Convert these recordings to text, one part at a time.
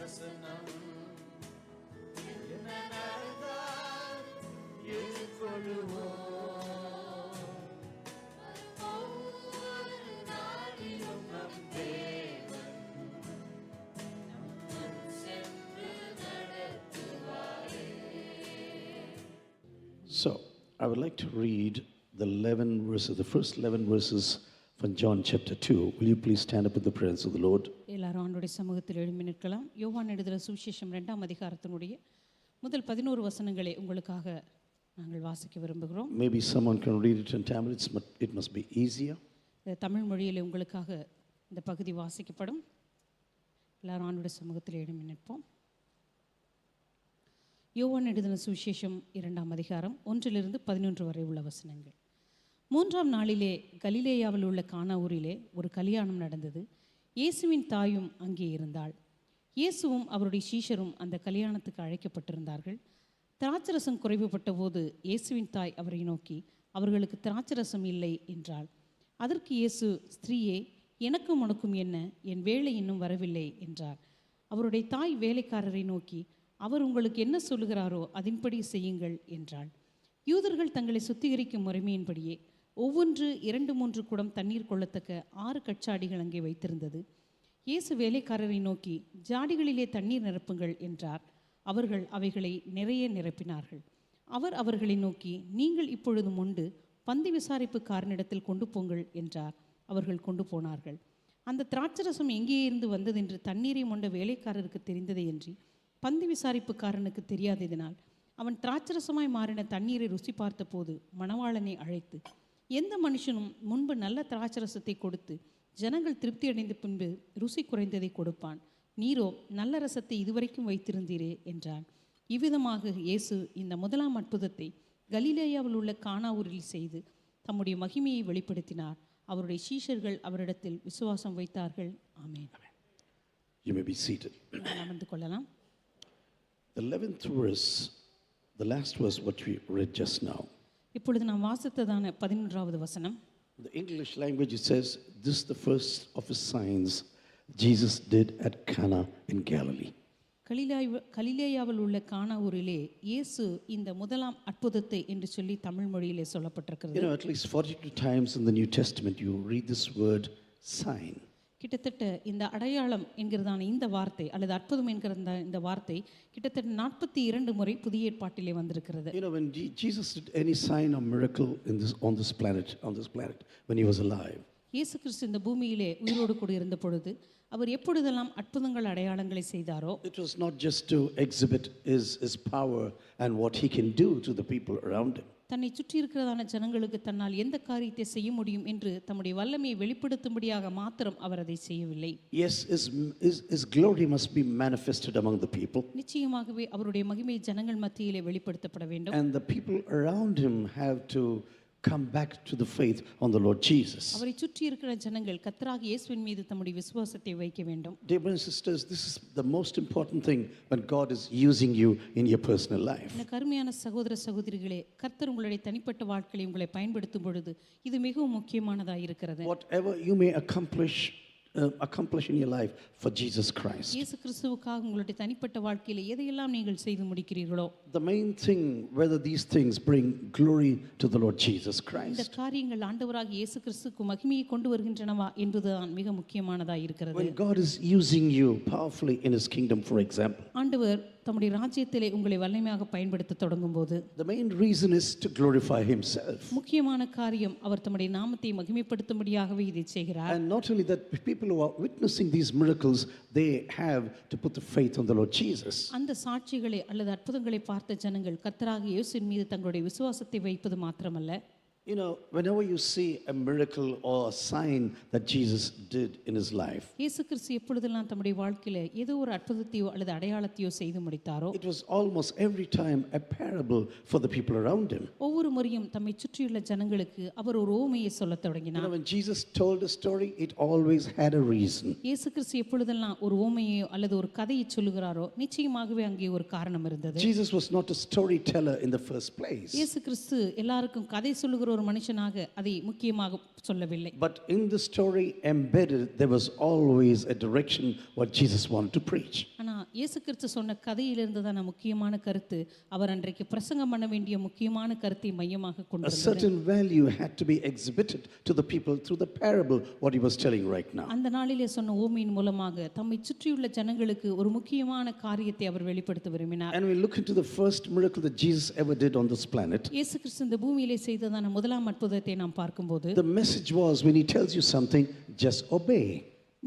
வசனம் என்ன நடந்தால் எதிர்கொள்ளுவோம். ஒவ்வொரு நாளிலும் நம் தேவன் நம்முன் சென்று நடத்துவாரே. So, I would like to read the 11 verses, the first 11 verses from John chapter 2. Will you please stand up in the presence of the Lord? எல்லாரும் ஆண்டவருடைய சமூகத்தில் எழும்பி நிற்கலாம். யோவான் எழுதின சுவிசேஷம் 2ஆம் அதிகாரத்தினுடைய முதல் 11 வசனங்களை உங்களுக்காக நாங்கள் வாசிக்க விரும்புகிறோம். Maybe someone can read it in Tamil, it must be easier. Tamil மொழியில் உங்களுக்காக இந்த பகுதி வாசிக்கப்படும். எல்லாரும் ஆண்டவருடைய சமூகத்தில் எழும்பி நிற்போம். யோவான் எழுதின சுவிசேஷம் 2ஆம் அதிகாரம் 1 11 வரை உள்ள வசனங்கள். 3ஆம் நாளிலே கலிலேயாவில் உள்ள கானா ஊரிலே ஒரு கல்யாணம் நடந்தது. இயேசுவின் தாயும் அங்கே இருந்தாள். இயேசுவும் அவருடைய சீஷரும் அந்த கல்யாணத்துக்கு அழைக்கப்பட்டிருந்தார்கள். திராட்சரசம் குறைவுபட்ட போது இயேசுவின் தாய் அவரை நோக்கி, அவர்களுக்கு திராட்சரசம் இல்லை என்றாள். அதற்கு இயேசு, ஸ்திரீயே, எனக்கும் உனக்கும் என்ன, என் வேலை இன்னும் வரவில்லை என்றார். அவருடைய தாய் வேலைக்காரரை நோக்கி, அவர் உங்களுக்கு என்ன சொல்லுகிறாரோ அதன்படி செய்யுங்கள் என்றாள். யூதர்கள் தங்களை சுத்திகரிக்கும் முறைமையின்படியே ஒவ்வொன்று 2-3 குடம் தண்ணீர் கொள்ளத்தக்க 6 கச்சாடிகள் அங்கே வைத்திருந்தது. இயேசு வேலைக்காரரை நோக்கி, ஜாடிகளிலே தண்ணீர் நிரப்புங்கள் என்றார். அவர்கள் அவைகளை நிறைய நிரப்பினார்கள். அவர் அவர்களை நோக்கி, நீங்கள் இப்பொழுது மொண்டு பந்தி விசாரிப்புக்காரனிடத்தில் கொண்டு போங்கள் என்றார். அவர்கள் கொண்டு போனார்கள். அந்த திராட்சரசம் எங்கே இருந்து வந்ததென்று தண்ணீரை மொண்ட வேலைக்காரருக்கு தெரிந்ததையன்றி பந்தி விசாரிப்புக்காரனுக்கு தெரியாததினால் அவன் திராட்சரசமாய் மாறின தண்ணீரை ருசி பார்த்தபோது மணவாளனை அழைத்து, எந்த மனுஷனும் முன்பு நல்ல திராட்சரசத்தை கொடுத்து ஜனங்கள் திருப்தி அடைந்த பின்பு ருசி குறைந்ததை கொடுப்பான், நீரோ நல்ல ரசத்தை இதுவரைக்கும் வைத்திருந்தீரே என்றான். இவ்விதமாக இயேசு இந்த முதலாம் அற்புதத்தை கலிலேயாவில் உள்ள கானா ஊரில் செய்து தம்முடைய மகிமையை வெளிப்படுத்தினார். அவருடைய சீஷர்கள் அவரிடத்தில் விசுவாசம் வைத்தார்கள். ஆமென். You may be seated. அமர்ந்து கொள்ளலாம். The 11th verse, the last verse what we read just now. இப்பொழுது நாம் வாசித்ததான 11வது வசனம். In the English language it says, this is the first of his signs Jesus did at Cana in Galilee. கலிலேயாவில் உள்ள கானா ஊரிலே இயேசு இந்த முதலாம் அற்புதத்தை என்று சொல்லி தமிழ் மொழியிலே சொல்லப்பட்டிருக்கிறது. You know, at least 42 times in the New Testament you read this word sign. கிட்டத்தட்ட இந்த அடையாளம் என்கிறதான இந்த வார்த்தை அல்லது அற்புதம் என்கிற இந்த வார்த்தை கிட்டத்தட்ட 42 முறை புதிய ஏற்பாட்டிலே வந்திருக்கிறது. You know, when Jesus did any sign or miracle on this planet when he was alive, இயேசு கிறிஸ்து இந்த பூமியிலே உயிரோடு கூட இருந்த பொழுது அவர் எப்பொழுதெல்லாம் அற்புதங்கள் அடையாளங்களை செய்தாரோ, it was not just to exhibit his power and what he can do to the people around him. தன்னை சுற்றி இருக்கிறதான ஜனங்களுக்கு தன்னால் எந்த காரியத்தை செய்ய முடியும் என்று தம்முடைய வல்லமையை வெளிப்படுத்தும்படியாக மாத்திரம் அவர் அதை செய்யவில்லை. Yes, his glory must be manifested among the people. நிச்சயமாகவே அவருடைய மகிமை ஜனங்கள் மத்தியிலே வெளிப்படுத்தப்பட வேண்டும். And the people around him have to come back to the faith on the Lord Jesus. அவரை சுற்றி இருக்கிற ஜனங்கள் கர்த்தராகிய இயேசுவின் மீது தம்முடைய விசுவாசத்தை வைக்க வேண்டும். Dear brothers and sisters, this is the most important thing when God is using you in your personal life. இந்த கருமையான சகோதர சகோதரிகளே, கர்த்தர் உங்களுடைய தனிப்பட்ட வாழ்க்கையை உங்களை பயன்படுத்தும் பொழுது இது மிகவும் முக்கியமானதாக இருக்கிறது. Whatever you may accomplish in your life for Jesus Christ. இயேசு கிறிஸ்துவுக்காக உங்களுடைய தனிப்பட்ட வாழ்க்கையில எதையெல்லாம் நீங்கள் செய்து முடிக்கிறீர்களோ, the main thing whether these things bring glory to the Lord Jesus Christ. இந்த காரியங்கள் ஆண்டவராகிய இயேசு கிறிஸ்துவுக்கு மகிமையை கொண்டு வருகின்றனவா என்பதுதான் மிக முக்கியமானதாக இருக்கிறது. When God is using you powerfully in his kingdom, for example, ஆண்டவர் தம்முடைய ராஜ்யத்திலே உங்களை வல்லமையாக பயன்படுத்த தொடங்கும்போது the main reason is to glorify himself. முக்கியமான காரியம் அவர் தம்முடைய நாமத்தை மகிமைப்படுத்தும்படியாகவே இதை செய்கிறார். And not only that, people who are witnessing these miracles, they have to put the faith on the Lord Jesus. அந்த சாட்சிகளை அல்லது அற்புதங்களை பார்த்த ஜனங்கள் கர்த்தராகிய இயேசுவின் மீது தங்களுடைய விசுவாசத்தை வைப்பது மாத்திரமல்ல, You know, whenever you see a miracle or a sign that Jesus did in his life, இயேசு கிறிஸ்து எப்பொழுதெல்லாம் தம்முடைய வாழ்க்கையில ஏதோ ஒரு அற்புதத்தையோ அல்லது அடையாளத்தையோ செய்து முடித்தாரோ, it was almost every time a parable for the people around him. ஒவ்வொரு முறையும் தம்மை சுற்றியுள்ள ஜனங்களுக்கு அவர் ஒரு ஓமையை சொல்லத் You தொடங்கினார். know, when Jesus told a story, it always had a reason. இயேசு கிறிஸ்து எப்பொழுதெல்லாம் ஒரு ஓமையோ அல்லது ஒரு கதையை சொல்லுகிறாரோ நிச்சயமாகவே அங்கே ஒரு காரணம் இருந்தது. Jesus was not a storyteller in the first place. இயேசு கிறிஸ்து எல்லாருக்கும் கதை சொல்லுகிற ஒரு மனுஷனாக அதை முக்கியமாக சொல்லவில்லை. But in the story embedded, there was always a direction what Jesus wanted to preach. ஆனா இயேசு கிறிஸ்து சொன்ன கதையிலிருந்து தான் முக்கியமான கருத்து அவர் அன்றைக்கு பிரசங்கம் பண்ண வேண்டிய முக்கியமான கருத்தை மையமாக A கொண்டிருந்தது. certain value had to be exhibited to the people through the parable, what he was telling right now. அந்த நாளிலே சொன்ன ஓமையின் மூலமாக தம்மை சுற்றியுள்ள ஜனங்களுக்கு ஒரு முக்கியமான காரியத்தை அவர் வெளிப்படுத்த விரும்பினார். And we look into the first miracle that Jesus ever did on this planet. இயேசு கிறிஸ்து இந்த பூமியிலே செய்ததான முதலாம் அற்புதத்தை நாம் பார்க்கும்போது The message was, when he tells you something, just obey.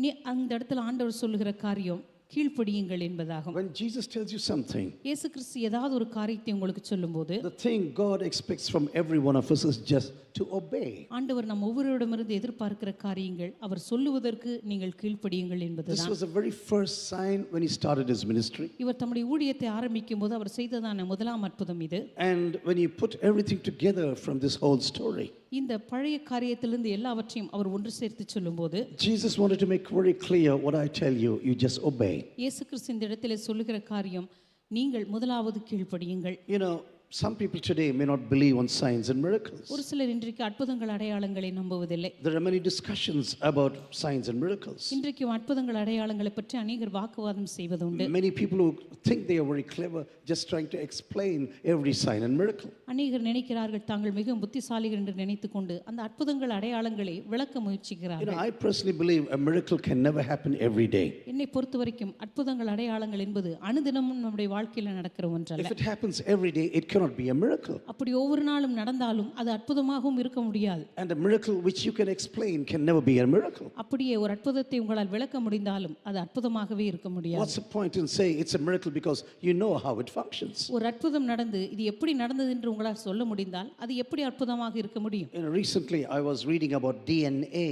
நீ அந்த இடத்துல ஆண்டவர் சொல்லுகிற காரியம் கீழ்ப்படியுங்கள் என்பதாகும். When Jesus tells you something, இயேசு கிறிஸ்து ஏதாவது ஒரு காரியத்தை உங்களுக்கு சொல்லும்போது the thing God expects from every one of us is just to obey. ஆண்டவர் நம் ஒவ்வொருவரிடமிருந்து எதிர்பார்க்கிற காரியங்கள் அவர் சொல்லுவதற்கு நீங்கள் கீழ்ப்படியுங்கள் This என்பதுதான். was the very first sign when he started his ministry. இவர் தம்முடைய ஊழியத்தை ஆரம்பிக்கும் போது அவர் செய்ததான முதலாம் அற்புதம் இது. And when you put everything together from this whole story, இந்த பழைய காரியத்திலிருந்து எல்லாவற்றையும் அவர் ஒன்று சேர்த்து சொல்லும்போது Jesus wanted to make very clear, what I tell you, you just obey. இயேசு கிறிஸ்து இந்த இடத்திலே சொல்லுகிற காரியம் நீங்கள் முதலாவது கீழ்ப்படியுங்கள். You know, some people today may not believe on signs and miracles. ஒரு சிலர் இன்றைக்கு அற்புதங்கள் அடையாளங்களை நம்புவதில்லை. There are many discussions about signs and miracles. இன்றைக்கு அற்புதங்கள் அடையாளங்களை பற்றி அநேகர் வாக்குவாதம் செய்வதுண்டு. Many people who think they are very clever, just trying to explain every sign and miracle. அநேகர் நினைக்கிறார்கள் தாங்கள் மிகவும் புத்திசாலிகள் என்று நினைத்துக்கொண்டு அந்த அற்புதங்கள் அடையாளங்களை விளக்க You முயற்சிக்கிறார்கள். know, I personally believe a miracle can never happen every day. என்னை பொறுத்த வரைக்கும் அற்புதங்கள் அடையாளங்கள் என்பது அனுதினமும் நம்முடைய வாழ்க்கையில் நடக்கிற If ஒன்றல்ல. it happens every day, it cannot be a miracle. அப்படி ஒவ்வொரு நாளும் நடந்தாலும் அது அற்புதமாகவும் இருக்க முடியாது. And a miracle which you can explain can never be a miracle. அப்படியே ஒரு அற்புதத்தை உங்களால் விளக்க முடிந்தாலும் அது அற்புதமாகவே இருக்க முடியாது. What's the point in saying it's a miracle because you know how it functions? ஒரு அற்புதம் நடந்து இது எப்படி நடந்தது என்று உங்களால் சொல்ல முடிந்தால் அது எப்படி அற்புதமாக இருக்க முடியும்? You know, recently I was reading about DNA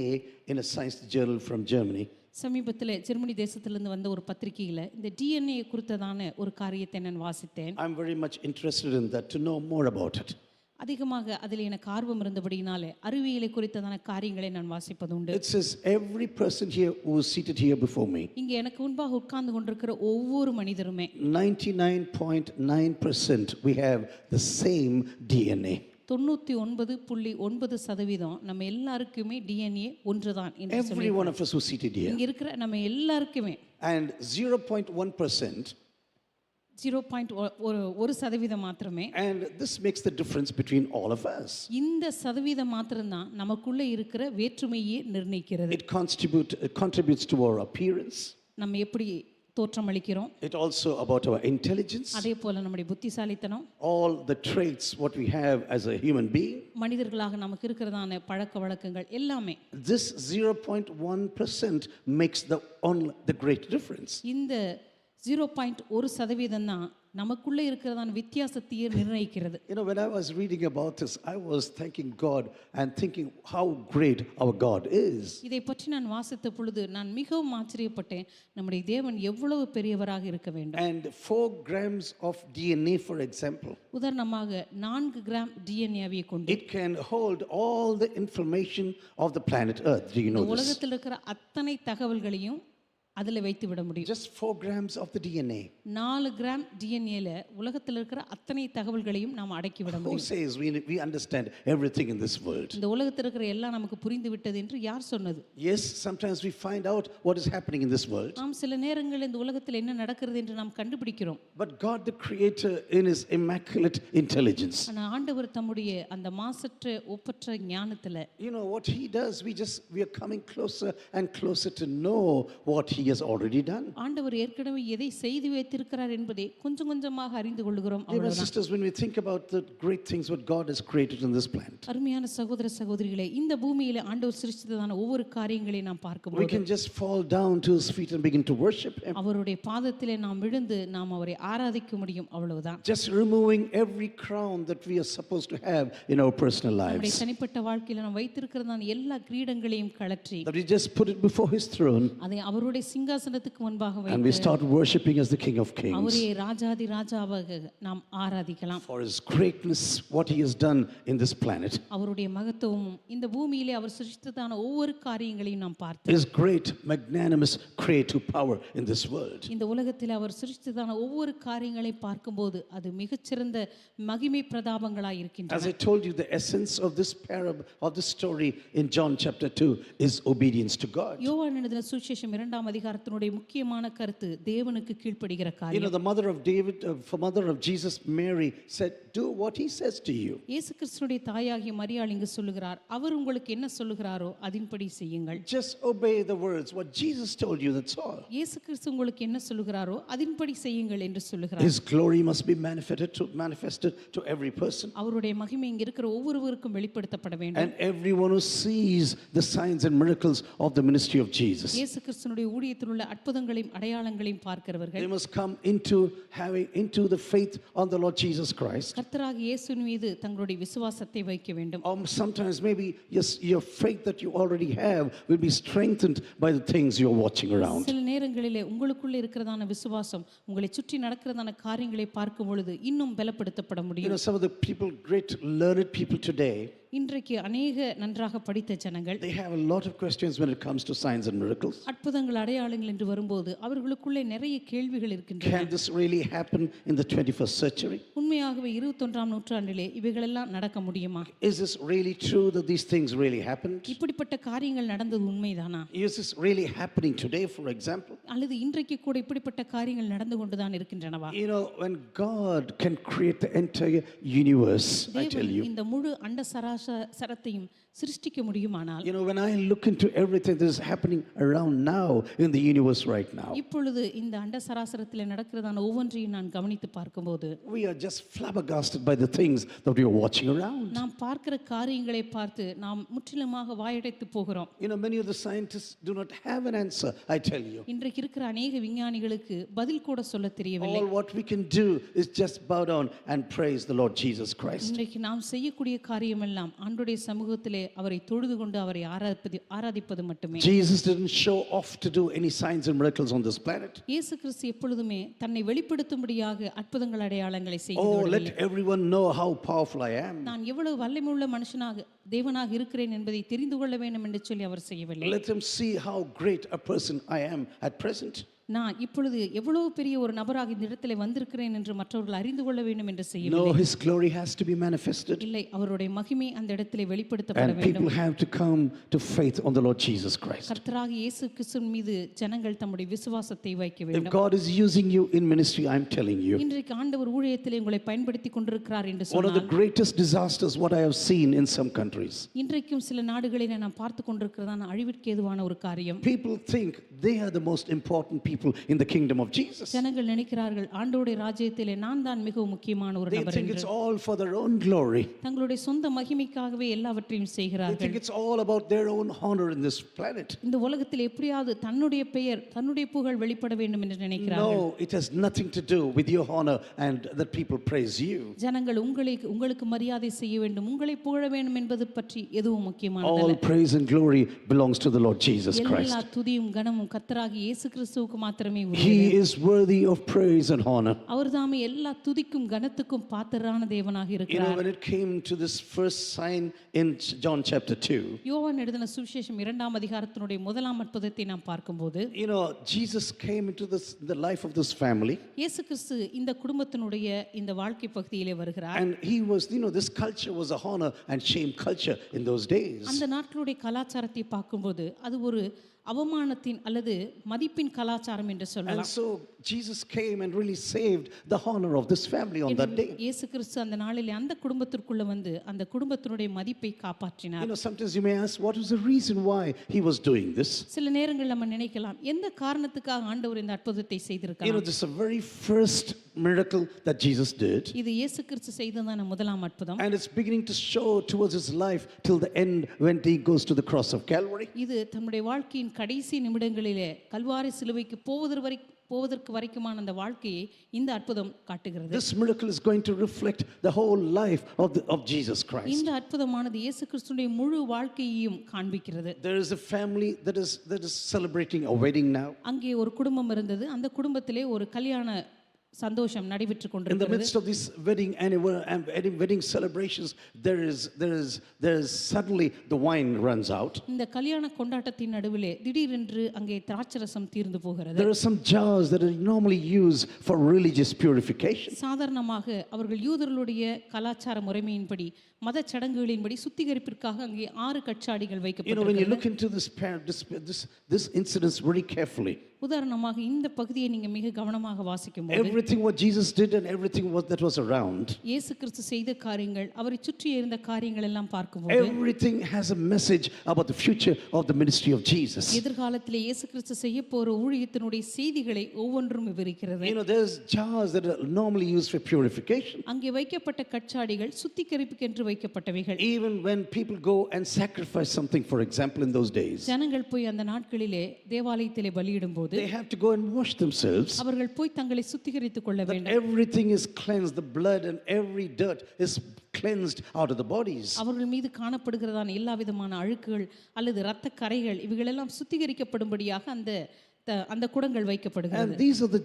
in a science journal from Germany. சமீபத்தில் ஜெர்மனி தேசத்திலிருந்து வந்த ஒரு பத்திரிகையில் இந்த டிஎன்ஏ குறித்ததான ஒரு காரியத்தை நான் வாசித்தேன். I'm very much interested in that to know more about it. அதிகமாக அதில் எனக்கு ஆர்வம் இருந்தபடினாலே அறிவியலை குறித்ததான காரியங்களை நான் வாசிப்பது உண்டு. It says every person here who is seated here before me, இங்கே எனக்கு முன்பாக உட்கார்ந்து கொண்டிருக்கிற ஒவ்வொரு மனிதருமே 99.9% we have the same DNA. 99.9% நம்ம எல்லாருக்குமே டிஎன்ஏ ஒன்றுதான் என்று Every சொல்லி one of us who is seated here. இங்கே இருக்கிற நம்ம எல்லாருக்குமே And 0.1%, 0.1% மாத்திரமே. and this makes the difference between all of us. இந்த சதவீதம் மாத்திரம்தான் நமக்குள்ள இருக்கிற வேற்றுமையை நிர்ணயிக்கிறது. It contributes to our appearance. நம்ம எப்படி தோற்றமளிக்கிறோம், It also about our intelligence, அதே போல நம்முடைய புத்திசாலித்தனம், all the traits what we have as a human being. மனிதர்களாக நமக்கு இருக்கிறதான பழக்க வழக்கங்கள் எல்லாமே This 0.1% makes the great difference. இந்த 0.1% தான் நமக்குள்ளே இருக்கிறதான வித்தியாசத்தையே நிர்ணயிக்கிறது. You know, when I was reading about this, I was thanking God and thinking how great our God is. இதை பற்றி நான் வாசித்த பொழுது நான் மிகவும் ஆச்சரியப்பட்டேன். நம்முடைய தேவன் எவ்வளவு பெரியவராக இருக்க வேண்டும். And 4 grams of DNA, for example, உதாரணமாக 4 கிராம் டிஎன்ஏவை கொண்டு it can hold all the information of the planet Earth. Do you know this? உலகத்தில் இருக்கிற அத்தனை தகவல்களையும் அதில் வைத்து விட முடியும். Just 4 grams of the DNA. 4 gram டிஎன்ஏல உலகத்தில் இருக்கிற அத்தனை தகவல்களையும் நாம் அடக்கி விட Who முடியும். says we understand everything in this world? இந்த உலகத்தில் இருக்கிற எல்லாம் நமக்கு புரிந்து விட்டது என்று யார் சொன்னது? Yes, sometimes we find out what is happening in this world. நாம் சில நேரங்களில் இந்த உலகத்தில் என்ன நடக்கிறது என்று நாம் கண்டுபிடிக்கிறோம். But God the Creator, in His immaculate intelligence, ஆனால் ஆண்டவர் தம்முடைய அந்த மாசற்ற ஒப்பற்ற ஞானத்தில் you know what He does? We are coming closer and closer to know what He has already done. ஆண்டவர் ஏற்கனவே எதை செய்து வைத்திருக்கிறார் என்பதை கொஞ்சம் கொஞ்சமாக அறிந்து கொள்கிறோம். Dear sisters, when we think about the great things what God has created in this planet, அருமையான சகோதர சகோதரிகளே, இந்த பூமியில ஆண்டவர் சிருஷ்டித்ததான ஒவ்வொரு காரியங்களை நாம் we பார்க்கும்போது can just fall down to His feet and begin to worship Him. அவருடைய பாதத்திலே நாம் விழுந்து நாம் அவரை ஆராதிக்க முடியும், அவ்வளவுதான். Just removing every crown that we are supposed to have in our personal நம்முடைய lives. தனிப்பட்ட வாழ்க்கையில நாம் வைத்திருக்கிறதான எல்லா கிரீடங்களையும் கழற்றி That we just put it before His throne அதை அவருடைய சிங்காசனத்துக்கு முன்பாக and we வைத்து start worshiping as the King of Kings. அவரே ராஜாதி ராஜாவாக நாம் ஆராதிக்கலாம். For His greatness, what He has done in this planet. அவருடைய மகத்துவமும் இந்த பூமியிலே அவர் சிருஷ்டித்ததான ஒவ்வொரு காரியங்களையும் நாம் பார்த்து His great magnanimous creative power in this world. இந்த உலகத்தில் அவர் சிருஷ்டித்ததான ஒவ்வொரு காரியங்களை பார்க்கும்போது அது மிகச்சிறந்த மகிமை பிரதாபங்களாய் As இருக்கின்றன. I told you, the essence of this parable of this story in John chapter 2 is obedience to God. யோவான் எழுதின சுவிசேஷம் 2 அதிகாரத்தினுடைய முக்கியமான கருத்து தேவனுக்கு கீழ்ப்படுகிற You காரியம். know, the mother of David, mother of Jesus, Mary, said, do what he says to you. இயேசு கிறிஸ்துனுடைய தாயாகிய மரியாள் இங்கு சொல்லுகிறார், அவர் உங்களுக்கு என்ன சொல்லுகிறாரோ அதின்படி செய்யுங்கள். Just obey the words, what Jesus told you, that's all. இயேசு கிறிஸ்து உங்களுக்கு என்ன சொல்லுகிறாரோ அதின்படி செய்யுங்கள் என்று சொல்லுகிறார். His glory must be manifested to every person. அவருடைய மகிமை இங்க இருக்கிற ஒவ்வொருவருக்கும் வெளிப்படுத்தப்பட வேண்டும். And everyone who sees the signs and miracles of the ministry of Jesus, இயேசு கிறிஸ்துனுடைய ஊழியத்தில் உள்ள அற்புதங்களையும் அடையாளங்களையும் பார்க்கிறவர்கள் they must come into the faith on the Lord Jesus Christ. கர்த்தராகிய இயேசுவின் மீது தங்களுடைய விசுவாசத்தை வைக்க வேண்டும். Or sometimes maybe your faith that you already have will be strengthened by the things you're watching around. சில நேரங்களிலே உங்களுக்குள்ள இருக்கிறதான விசுவாசம் உங்களை சுற்றி நடக்கிறதான காரியங்களை பார்க்கும் பொழுது இன்னும் பலப்படுத்தப்பட You முடியும். know, some of the people, great learned people today, இன்றைக்கு அநேக நன்றாக படித்த ஜனங்கள் they have a lot of questions when it comes to signs and miracles. அற்புதங்கள் அடையாளங்கள் என்று வரும்போது அவர்களுக்குள்ளே நிறைய கேள்விகள் இருக்கின்றன. Can this really happen in the 21st century? உண்மையாகவே 21ஆம் நூற்றாண்டிலே இவைகளெல்லாம் நடக்க முடியுமா? Is this really true that these things really happened? இப்படிப்பட்ட காரியங்கள் நடந்தது உண்மைதானா? Is this really happening today, for example? அல்லது இன்றைக்கு கூட இப்படிப்பட்ட காரியங்கள் நடந்து கொண்டுதான் இருக்கின்றனவா? You know, when God can create the entire universe, I tell தேவன் you. இந்த முழு அண்ட சரத்தையும் சிருஷ்டிக்க முடியுமானால், You know, when I look into everything that is happening around now in the universe right now, இப்பொழுது இந்த அண்ட சராசரத்தில் நடக்கிறதான ஒவ்வொன்றையும் நான் கவனித்து பார்க்கும்போது we are just flabbergasted by the things that we are watching around. நாம் பார்க்கிற காரியங்களை பார்த்து நாம் முற்றிலுமாக வாயடைத்து போகிறோம். You know, many of the scientists do not have an answer, I tell you. இன்றைக்கு இருக்கிற அநேக விஞ்ஞானிகளுக்கு பதில் கூட சொல்ல தெரியவில்லை. All what we can do is just bow down and praise the Lord Jesus Christ. இன்றைக்கு நாம் செய்யக்கூடிய காரியமெல்லாம் ஆண்டவருடைய சமூகத்திலே அவரை தொழுது கொண்டு அவரை ஆராதிப்பது மட்டுமே. Jesus didn't show off to do any signs and miracles on this planet. இயேசு கிறிஸ்து எப்பொழுதுமே தன்னை வெளிப்படுத்தும்படியாக அற்புதங்கள் அடையாளங்களை Oh, செய்கிறார். let everyone know how powerful I am. நான் எவ்வளவு வல்லமையுள்ள மனுஷனாக தேவனாக இருக்கிறேன் என்பதை தெரிந்து கொள்ள வேண்டும் என்று சொல்லி அவர் செய்யவில்லை. Let them see how great a person I am at present. நான் இப்பொழுது எவ்வளவு பெரிய ஒரு நபராக இந்த இடத்திலே வந்திருக்கிறேன் என்று மற்றவர்கள் அறிந்து கொள்ள வேண்டும் என்று No, செய்யவில்லை. his glory has to be manifested. இல்லை, அவருடைய மகிமை அந்த இடத்திலே வெளிப்படுத்தப்பட And வேண்டும். people have to come to faith on the Lord Jesus Christ. கர்த்தராகிய இயேசு கிறிஸ்துவின் மீது ஜனங்கள் தம்முடைய விசுவாசத்தை வைக்க If வேண்டும். God is using you in ministry, I'm telling you, இன்றைக்கு ஆண்டவர் ஊழியத்திலே உங்களை பயன்படுத்தி கொண்டிருக்கிறார் என்று one of the சொன்னால், greatest disasters what I have seen in some countries. இன்றைக்கும் சில நாடுகளிலே நாம் பார்த்து கொண்டிருக்கிறதான அழிவிற்கு ஏதுவான ஒரு காரியம். People think they are the most important people in the kingdom of Jesus. ஜனங்கள் நினைக்கிறார்கள் ஆண்டவருடைய ராஜ்யத்திலே நான் தான் மிகவும் முக்கியமான ஒரு They நபர் think என்று. it's all for their own glory. தங்களுடைய சொந்த மகிமைக்காகவே எல்லாவற்றையும் They செய்கிறார்கள். think it's all about their own honor in this planet. இந்த உலகத்தில் எப்படியாவது தன்னுடைய பெயர் தன்னுடைய புகழ் வெளிப்பட வேண்டும் என்று நினைக்கிறார்கள். No, it has nothing to do with your honor and that people praise you. ஜனங்கள் உங்களுக்கு மரியாதை செய்ய வேண்டும், உங்களை புகழ வேண்டும் என்பது பற்றி எதுவும் முக்கியமானதல்ல. All praise and glory belongs to the Lord Jesus எல்லா Christ. துதியும் கனமும் கர்த்தராகிய இயேசு கிறிஸ்துவுக்கு மாத்திரமே He உரியது. is worthy of praise and honor. அவர்தாமே எல்லா துதிக்கும் கனத்துக்கும் பாத்திரரான தேவனாக You know, இருக்கிறார். when it came to this first sign in John chapter 2, யோவான் எழுதின சுவிசேஷம் 2ஆம் அதிகாரத்தினுடைய முதலாம் அற்புதத்தை நாம் பார்க்கும்போது, you know, Jesus came into the life of this family, இயேசு கிறிஸ்து இந்த குடும்பத்தினுடைய இந்த வாழ்க்கை பகுதியிலே வருகிறார். and he was, you know, this culture was a honor and shame culture in those days. அந்த நாட்களுடைய கலாச்சாரத்தை பார்க்கும்போது அது ஒரு அவமானத்தின் அல்லது மதிப்பின் கலாச்சாரம் என்று And சொல்லலாம். so Jesus came and really saved the honor of this family on that day. இயேசு கிறிஸ்து அந்த நாளிலே அந்த குடும்பத்திற்குள்ள வந்து அந்த குடும்பத்தினுடைய மதிப்பை காப்பாற்றினார். You know, sometimes you may ask, what was the reason why he was doing this? சில நேரங்கள் நம்ம நினைக்கலாம், எந்த காரணத்துக்காக ஆண்டவர் இந்த அற்புதத்தை You know, செய்திருக்கார்? this is the very first miracle that Jesus did, இது இயேசு கிறிஸ்து செய்ததான முதலாம் அற்புதம். and it's beginning to show towards his life till the end when he goes to the cross of Calvary. இது தம்முடைய வாழ்க்கையின் கடைசி நிமிடங்களிலே கல்வாரி சிலுவைக்கு போவதற்கு வரைக்குமான அந்த வாழ்க்கையை இந்த அற்புதம் காட்டுகிறது. This miracle is going to reflect the whole life of Jesus Christ. இந்த அற்புதமானது இயேசு கிறிஸ்துவின் முழு வாழ்க்கையையும் காண்பிக்கிறது. There is a family that is celebrating a wedding now. அங்கே ஒரு குடும்பம் இருந்தது. அந்த குடும்பத்திலே ஒரு கல்யாண சந்தோஷம் நடைபெற்று In the கொண்டிருக்கிறது. midst of these wedding celebrations, there is suddenly the wine runs out. இந்த கல்யாண கொண்டாட்டத்தின் நடுவிலே திடீரென்று அங்கே திராட்சரசம் தீர்ந்து போகிறது. There are some jars that are normally used for religious purification. சாதாரணமாக அவர்கள் யூதர்களுடைய கலாச்சார முறைமையின்படி மத சடங்குகளின்படி சுத்திகரிப்பிற்காக அங்கே 6 கச்சாடிகள் You know, when you வைக்கப்பட்டிருக்கிறது. look into this incident very carefully, உதாரணமாக இந்த பகுதியை நீங்க மிக கவனமாக வாசிக்கும்போது Everything what Jesus did and everything that was around, இயேசு கிறிஸ்து செய்த காரியங்கள், அவரை சுற்றி இருந்த காரியங்கள் எல்லாம் பார்க்கும்போது everything has a message about the future of the ministry of Jesus. எதிர்காலத்திலே இயேசு கிறிஸ்து செய்ய போற ஊழியத்தினுடைய செய்திகளை ஒவ்வொன்றும் விவரிக்கிறது. You know, there's jars that are normally used for purification. அங்கே வைக்கப்பட்ட கற்சாடிகள் சுத்திகரிப்புக்கென்று வைக்கப்பட்டவைகள். Even when people go and sacrifice something, for example, in those days, ஜனங்கள் போய் அந்த நாட்களிலே தேவாலயத்திலே பலியிடும்போது they have to go and wash themselves. அவர்கள் போய் தங்களை சுத்திகரித்துக் கொள்ள That வேண்டும். everything is cleansed, the blood and every dirt is cleansed out of the bodies. அவர்கள் மீது காணப்படுகிறதான எல்லா விதமான அழுக்குகள் அல்லது இரத்த கரைகள் இவைகளெல்லாம் சுத்திகரிக்கப்படும்படியாக அந்த குடங்கள் வைக்கப்படுகிறது. And these are the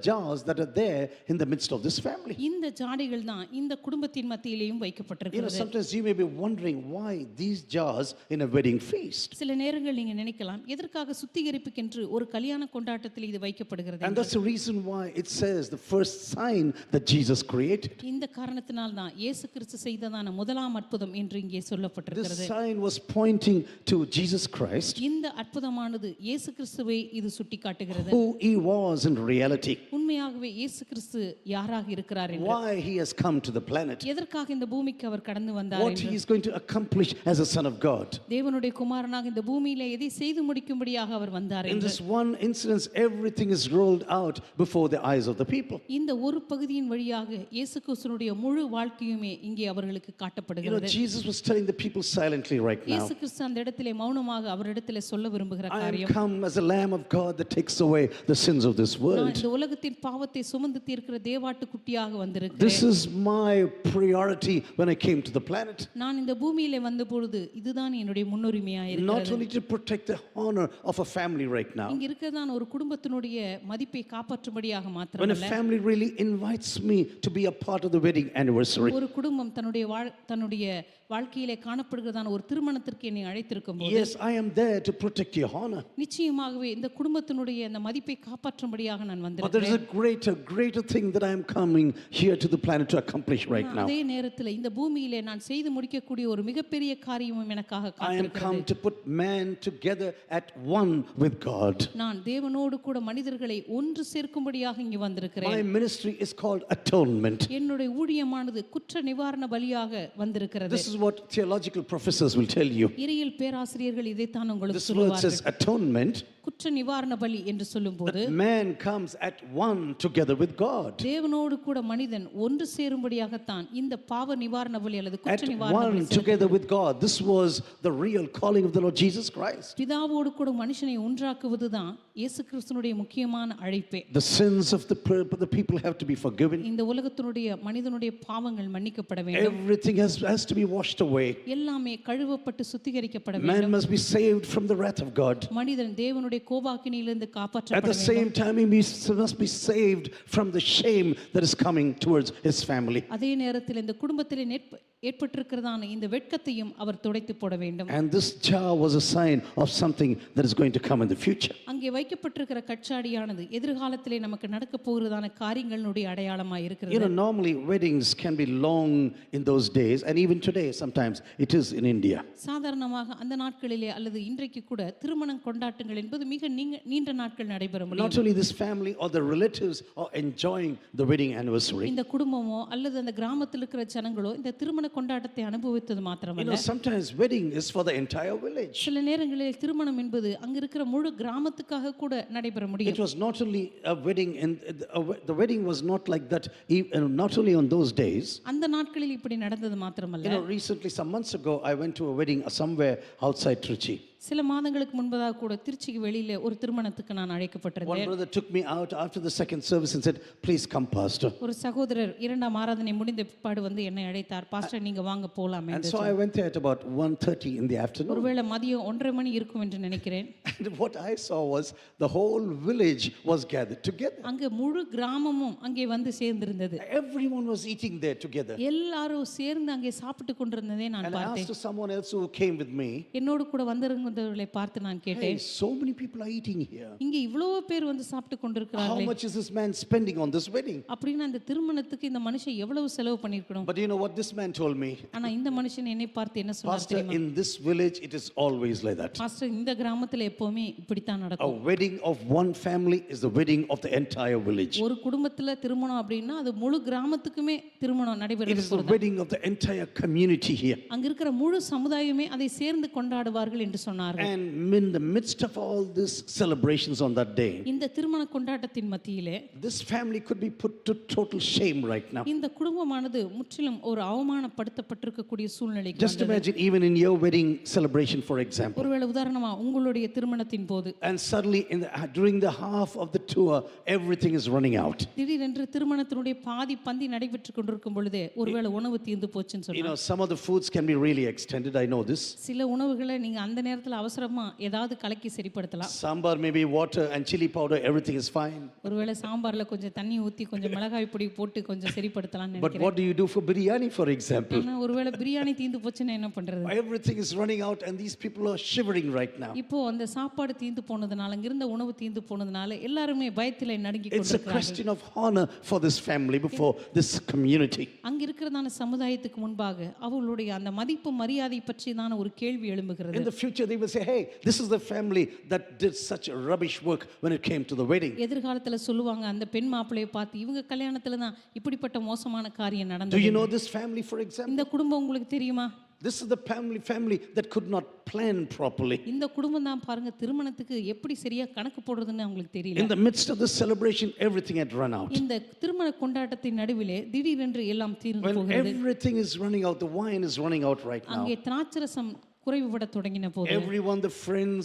jars that are there in the midst of this family. இந்த ஜாடிகள் தான் இந்த குடும்பத்தின் மத்தியிலேயும் You know, வைக்கப்பட்டிருக்கிறது. sometimes you may be wondering why these jars in a wedding feast. சில நேரங்கள் நீங்க நினைக்கலாம் எதற்காக சுத்திகரிப்புக்கென்று ஒரு கல்யாண கொண்டாட்டத்தில் இது வைக்கப்படுகிறது. And that's the reason why it says the first sign that Jesus created. இந்த காரணத்தினால் தான் இயேசு கிறிஸ்து செய்ததான முதலாம் அற்புதம் என்று இங்கே This சொல்லப்பட்டிருக்கிறது. sign was pointing to Jesus Christ, இந்த அற்புதமானது இயேசு கிறிஸ்துவை இது சுட்டிக்காட்டுகிறது. who he was in reality, உண்மையாகவே இயேசு கிறிஸ்து யாராக இருக்கிறார் என்று, why he has come to the planet, எதற்காக இந்த பூமிக்கு அவர் கடந்து வந்தார் what என்று, he is going to accomplish as a son of God. தேவனுடைய குமாரனாக இந்த பூமியிலே எதை செய்து முடிக்கும்படியாக அவர் வந்தார் In என்று. this one instance, everything is rolled out before the eyes of the people. இந்த ஒரு பகுதியின் வழியாக இயேசு கிறிஸ்துனுடைய முழு வாழ்க்கையுமே இங்கே அவர்களுக்கு You know, காட்டப்படுகிறது. Jesus was telling the people silently right now, இயேசு கிறிஸ்து அந்த இடத்திலே மௌனமாக அவரிடத்திலே சொல்ல விரும்புகிற I am காரியம், come as a lamb of God that takes away the sins of this நான் world. இந்த உலகத்தின் பாவத்தை சுமந்து தீர்க்கிற தேவாட்டு குட்டியாக This வந்திருக்கிறேன். is my priority when I came to the planet. நான் இந்த பூமியிலே வந்த பொழுது இதுதான் என்னுடைய முன்னுரிமையாக Not இருக்கிறது. only to protect the honor of a family right now. இங்க இருக்கிறதான ஒரு குடும்பத்தினுடைய மதிப்பை காப்பாற்றும்படியாக When a மாத்திரமல்ல, family really invites me to be a part of the wedding anniversary. ஒரு குடும்பம் தன்னுடைய வாழ்க்கையிலே காணப்படுகிறதான ஒரு திருமணத்திற்கு என்னை அழைத்திருக்கும் போது Yes, I am there to protect your honor. நிச்சயமாகவே இந்த குடும்பத்தினுடைய அந்த மதிப்பை காப்பாற்றும்படியாக நான் But there is வந்திருக்கிறேன். a greater thing that I am coming here to the planet to accomplish right now. அதே நேரத்தில் இந்த பூமியிலே நான் செய்து முடிக்கக்கூடிய ஒரு மிகப்பெரிய காரியமும் எனக்காக I am காத்திருக்கிறது. come to put man together at one with God. நான் தேவனோடு கூட மனிதர்களை ஒன்று சேர்க்கும்படியாக இங்கு My வந்திருக்கிறேன். ministry is called atonement. என்னுடைய ஊழியமானது குற்ற நிவாரண பலியாக வந்திருக்கிறது. This is what theological professors will tell you. இறையியல் பேராசிரியர்கள் இதைத்தான் உங்களுக்கு This word says சொல்லுவார்கள். atonement. குற்ற நிவாரண பலி என்று சொல்லும்போது That man comes at one together with God. தேவனோடு கூட மனிதன் ஒன்று சேரும்படியாகத்தான் இந்த பாவ நிவாரண பலி அல்லது At குற்ற நிவாரண one பலி together with God. This was the real calling of the Lord Jesus Christ. பிதாவோடு கூட மனுஷனை ஒன்றாக்குவதுதான் இயேசு கிறிஸ்துனுடைய முக்கியமான அழைப்பே. The sins of the people have to be forgiven. இந்த உலகத்தினுடைய மனிதனுடைய பாவங்கள் மன்னிக்கப்பட வேண்டும். Everything has to be washed away. எல்லாமே கழுவப்பட்டு சுத்திகரிக்கப்பட Man வேண்டும். must be saved from the wrath of God. மனிதன் தேவனுடைய கோபாக்கினிலிருந்து At காப்பாற்றப்பட the வேண்டும். same time, he must be saved from the shame that is coming towards his family. அதே நேரத்தில் இந்த குடும்பத்திலே ஏற்பட்டிருக்கிறதான இந்த வெட்கத்தையும் அவர் துடைத்து போட வேண்டும். And this jar was a sign of something that is going to come in the future. அங்கே வைக்கப்பட்டிருக்கிற கச்சாடியானது எதிர்காலத்திலே நமக்கு நடக்க போகிறதான காரியங்களுடைய அடையாளமாய் You இருக்கிறது. know, normally weddings can be long in those days, and even today sometimes it is in India. சாதாரணமாக அந்த நாட்களிலே அல்லது இன்றைக்கு கூட திருமணம் கொண்டாட்டங்கள் என்பது மிக நீண்ட நாட்கள் நடைபெற Not முடியும். only this family or the relatives are enjoying the wedding anniversary. இந்த குடும்பமோ அல்லது அந்த கிராமத்தில் இருக்கிற ஜனங்களோ இந்த திருமண கொண்டாட்டத்தை அனுபவித்தது You மாத்திரமல்ல, know, sometimes wedding is for the entire village. சில நேரங்களில் திருமணம் என்பது அங்க இருக்கிற முழு கிராமத்துக்காக கூட நடைபெற It முடியும். was not only a wedding, and the wedding was not like that, not only on those days. அந்த நாட்களில் இப்படி நடந்தது You மாத்திரமல்ல, know, recently, some months ago, I went to a wedding somewhere outside Trichy. சில மாதங்களுக்கு முன்பதாக கூட திருச்சிக்கு வெளியில ஒரு திருமணத்துக்கு நான் One அழைக்கப்பட்டிருந்தேன். brother took me out after the second service and said, "Please come, Pastor." ஒரு சகோதரர் இரண்டாம் ஆராதனை முடிந்த பிற்பாடு வந்து என்னை அழைத்தார், பாஸ்டர் நீங்க வாங்க போலாம் And என்று. so I went there at about 1:30 in the afternoon. ஒருவேளை மதியம் 1:30 மணி இருக்கும் என்று நினைக்கிறேன். And what I saw was the whole village was gathered together. அங்க முழு கிராமமும் அங்கே வந்து சேர்ந்திருந்தது. Everyone was eating there together. எல்லாரும் சேர்ந்து அங்கே சாப்பிட்டு கொண்டிருந்ததை நான் And I பார்த்தேன். asked someone else who came with me, என்னோடு கூட வந்திருந்த வந்தவர்களை பார்த்து நான் Hey, கேட்டேன், so many people are eating here. இங்கே இவ்வளவு பேர் வந்து சாப்பிட்டு How கொண்டிருக்கிறார்களே, much is this man spending on this wedding? அப்படின்னு அந்த திருமணத்துக்கு இந்த மனுஷன் எவ்வளவு செலவு பண்ணியிருக்கணும். But you know what this man told me? ஆனா இந்த மனுஷன் என்னை பார்த்து என்ன சொன்னார் Pastor, தெரியுமா? in this village, it is always like that. Pastor, இந்த கிராமத்துல எப்பவுமே இப்படித்தான் A நடக்கும். wedding of one family is the wedding of the entire village. ஒரு குடும்பத்துல திருமணம் அப்படின்னா அது முழு கிராமத்துக்குமே திருமணம் It நடைபெறுகிறது is the wedding of the entire community here. அங்க இருக்கிற முழு சமுதாயமே அதை சேர்ந்து கொண்டாடுவார்கள் என்று சொன்னார்கள். And in the midst of all these celebrations on that day, இந்த திருமண கொண்டாட்டத்தின் மத்தியிலே this family could be put to total shame right now. இந்த குடும்பமானது முற்றிலும் ஒரு அவமானப்படுத்தப்பட்டிருக்கக்கூடிய சூழ்நிலைக்கு Just வந்தது. imagine, even in your wedding celebration, for example, ஒருவேளை உதாரணமா உங்களுடைய திருமணத்தின் போது and suddenly during the half of the tour, everything is running out. திடீரென்று திருமணத்தினுடைய பாதி பந்தி நடைபெற்று கொண்டிருக்கும் பொழுதே ஒருவேளை உணவு தீர்ந்து போச்சுன்னு You சொன்னா, know, some of the foods can be really extended, I know this. சில உணவுகளை நீங்க அந்த நேரத்துல அவசரமா ஏதாவது கலக்கி சரிப்படுத்தலாம். Sambar, maybe water and chili powder, everything is fine. ஒருவேளை சாம்பார்ல கொஞ்சம் தண்ணி ஊத்தி கொஞ்சம் மிளகாய் பொடி போட்டு கொஞ்சம் சரிப்படுத்தலாம்னு But நினைக்கிறேன். what do you do for biryani, for example? ஆனா ஒருவேளை பிரியாணி தீர்ந்து போச்சுன்னா என்ன பண்றது? Everything is running out and these people are shivering right now. இப்போ அந்த சாப்பாடு தீர்ந்து போனதுனால, அங்க இருந்த உணவு தீர்ந்து போனதுனால எல்லாருமே பயத்திலே நடுங்கி It's a கொண்டிருக்கிறார்கள். question of honor for this family before this community. அங்க இருக்கிறதான சமுதாயத்துக்கு முன்பாக அவர்களுடைய அந்த மதிப்பு மரியாதை பற்றிதான ஒரு கேள்வி எழும்புகிறது. In the future, they will say, hey, this is the family that did such a rubbish work when it came to the wedding. எதிர்காலத்துல சொல்லுவாங்க, அந்த பெண் மாப்பிள்ளையை பார்த்து, இவங்க கல்யாணத்துல தான் இப்படிப்பட்ட மோசமான காரியம் Do நடந்தது. you know this family, for example? இந்த குடும்பம் உங்களுக்கு தெரியுமா? This is the family that could not plan properly. இந்த குடும்பம் தான் பாருங்க, திருமணத்துக்கு எப்படி சரியா கணக்கு போடுறதுன்னு அவங்களுக்கு தெரியல. In the midst of the celebration, everything had run out. இந்த திருமண கொண்டாட்டத்தின் நடுவிலே திடீரென்று எல்லாம் தீர்ந்து When போகிறது. everything is running out, the wine is running out right now. அங்கே திராட்சரசம் குறைவுபட தொடங்கின போது Everyone, the friends,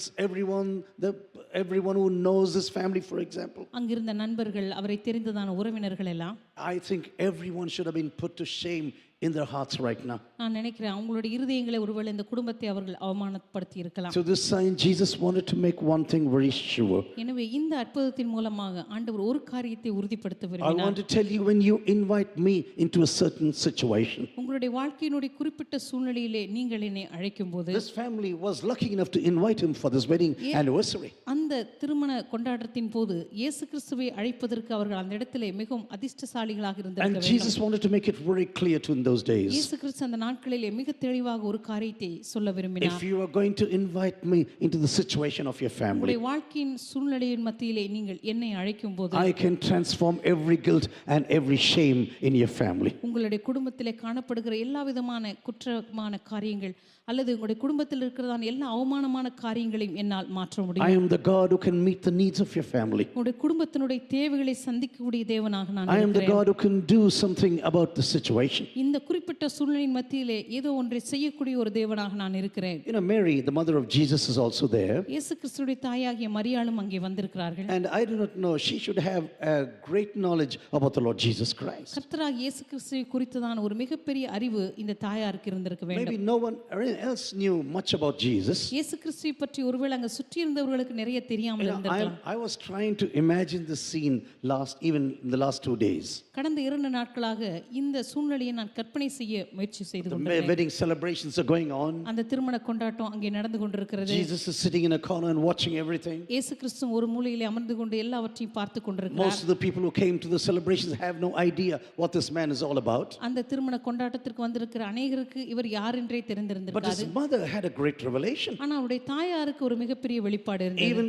everyone who knows this family, for example, அங்கிருந்த நண்பர்கள், அவரை தெரிந்ததான உறவினர்கள் எல்லாம், I think everyone should have been put to shame in their hearts right now. நான் நினைக்கிறேன் அவங்களுடைய இருதயங்களை ஒருவேளை இந்த குடும்பத்தை அவர்கள் அவமானப்படுத்தி இருக்கலாம். So this sign, Jesus wanted to make one thing very sure. எனவே இந்த அற்புதத்தின் மூலமாக ஆண்டவர் ஒரு காரியத்தை உறுதிப்படுத்த I விரும்பினார். want to tell you, when you invite me into a certain situation, உங்களுடைய வாழ்க்கையினுடைய குறிப்பிட்ட சூழ்நிலையிலே நீங்கள் என்னை அழைக்கும் போது, this family was lucky enough to invite him for this wedding anniversary. அந்த திருமண கொண்டாட்டத்தின் போது இயேசு கிறிஸ்துவை அழைப்பதற்கு அவர்கள் அந்த இடத்திலே மிகவும் அதிர்ஷ்டசாலிகளாக And இருந்திருக்க Jesus வேண்டும். wanted to make it very clear to in those days. இயேசு கிறிஸ்து அந்த நாட்களிலே மிக தெளிவாக ஒரு காரியத்தை சொல்ல விரும்பினார். If you are going to invite me into the situation of your family, உங்களுடைய வாழ்க்கையின் சூழ்நிலையின் மத்தியிலே நீங்கள் என்னை அழைக்கும் போது, I can transform every guilt and every shame in your family. உங்களுடைய குடும்பத்திலே காணப்படுகிற எல்லா விதமான குற்றமான காரியங்கள் அல்லது உங்களுடைய குடும்பத்தில் இருக்கிறதான எல்லா அவமானமான காரியங்களையும் என்னால் மாற்ற I முடியும். am the God who can meet the needs of your family. உங்களுடைய குடும்பத்தினுடைய தேவைகளை சந்திக்கக்கூடிய தேவனாக நான் I am the இருக்கிறேன். God who can do something about the situation. இந்த குறிப்பிட்ட சூழ்நிலையின் மத்தியிலே ஏதோ ஒன்றை செய்யக்கூடிய ஒரு தேவனாக நான் இருக்கிறேன். You know, Mary, the mother of Jesus, is also there. இயேசு கிறிஸ்துவின் தாயாகிய மரியாளும் அங்கே வந்திருக்கிறார்கள். And I do not know, she should have a great knowledge about the Lord Jesus Christ. கர்த்தராகிய இயேசு கிறிஸ்துவை குறித்ததான ஒரு மிகப்பெரிய அறிவு இந்த தாயாருக்கு இருந்திருக்க வேண்டும். Maybe no one else knew much about Jesus. இயேசு கிறிஸ்துவை பற்றி ஒருவேளை அங்க சுற்றி இருந்தவர்களுக்கு நிறைய தெரியாமல் இருந்திருக்கலாம். I was trying to imagine the scene even in the last 2 days. கடந்த 2 நாட்களாக இந்த சூழ்நிலையை நான் கற்பனை செய்ய முயற்சி செய்து The கொண்டிருக்கிறேன். wedding celebrations are going on. அந்த திருமண கொண்டாட்டம் அங்கே நடந்து கொண்டிருக்கிறது. Jesus is sitting in a corner and watching everything. இயேசு கிறிஸ்து ஒரு மூலையிலே அமர்ந்து கொண்டு எல்லாவற்றையும் பார்த்து கொண்டிருக்கிறார். Most of the people who came to the celebrations have no idea what this man is all about. அந்த திருமண கொண்டாட்டத்திற்கு வந்திருக்கிற அநேகருக்கு இவர் யார் என்றே But தெரிந்திருந்திருக்காது. his mother had a great revelation. ஆனா அவருடைய தாயாருக்கு ஒரு மிகப்பெரிய வெளிப்பாடு இருந்தது. Even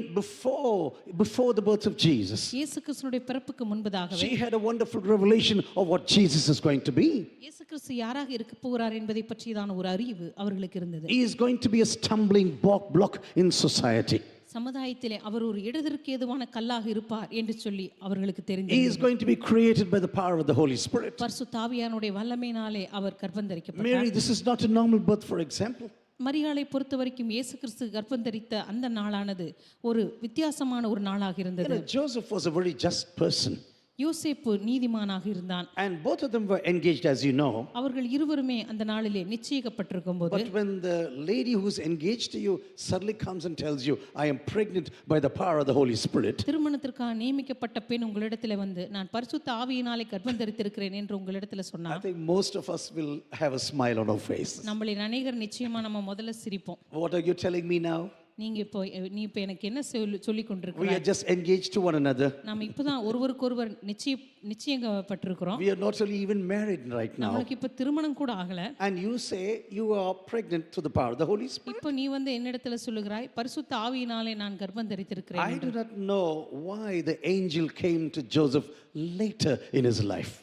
before the birth of Jesus, இயேசு கிறிஸ்துவினுடைய பிறப்புக்கு முன்பதாகவே she had a wonderful revelation of what Jesus is going to be. இயேசு கிறிஸ்து யாராக இருக்க போகிறார் என்பதை பற்றியதான ஒரு அறிவு அவர்களுக்கு இருந்தது. He is going to be a stumbling block in society. சமுதாயத்திலே அவர் ஒரு இடத்திற்கு ஏதுவான கல்லாக இருப்பார் என்று சொல்லி அவர்களுக்கு He is தெரிந்தது. going to be created by the power of the Holy Spirit. பரிசுத்த ஆவியானுடைய வல்லமையினாலே அவர் கர்ப்பந்தரிக்கப்பட்டார். Mary, this is not a normal birth, for example. மரியாளை பொறுத்த வரைக்கும் இயேசு கிறிஸ்து கர்ப்பந்தரித்த அந்த நாளானது ஒரு வித்தியாசமான ஒரு நாளாக You இருந்தது. know, Joseph was a very just person. யோசேப்பு நீதிமானாக இருந்தான். And both of them were engaged, as you know. அவர்கள் இருவருமே அந்த நாளிலே நிச்சயிக்கப்பட்டிருக்கும் போது, But when the lady who's engaged to you suddenly comes and tells you, I am pregnant by the power of the Holy Spirit, திருமணத்திற்காக நியமிக்கப்பட்ட பெண் உங்களிடத்தில் வந்து நான் பரிசுத்த ஆவியினாலே கர்ப்பந்தரித்திருக்கிறேன் என்று உங்களிடத்தில் I சொன்னார். think most of us will have a smile on our faces. நம்மளில் அநேகர் நிச்சயமா நம்ம முதல்ல சிரிப்போம். What are you telling me now? நீங்க இப்போ நீ இப்போ எனக்கு என்ன சொல்லி We கொண்டிருக்கிறாய்? are just engaged to one another. நாம இப்பதான் ஒருவருக்கொருவர் நிச்சயப்பட்டிருக்கிறோம். We are not really even married right now. நம்மளுக்கு இப்போ திருமணம் கூட ஆகல. And you say you are pregnant through the power of the Holy Spirit. இப்போ நீ வந்து என்னிடத்துல சொல்லுகிறாய், பரிசுத்த ஆவியினாலே நான் கர்ப்பம் தரித்திருக்கிறேன் I என்று. do not know why the angel came to Joseph later in his life.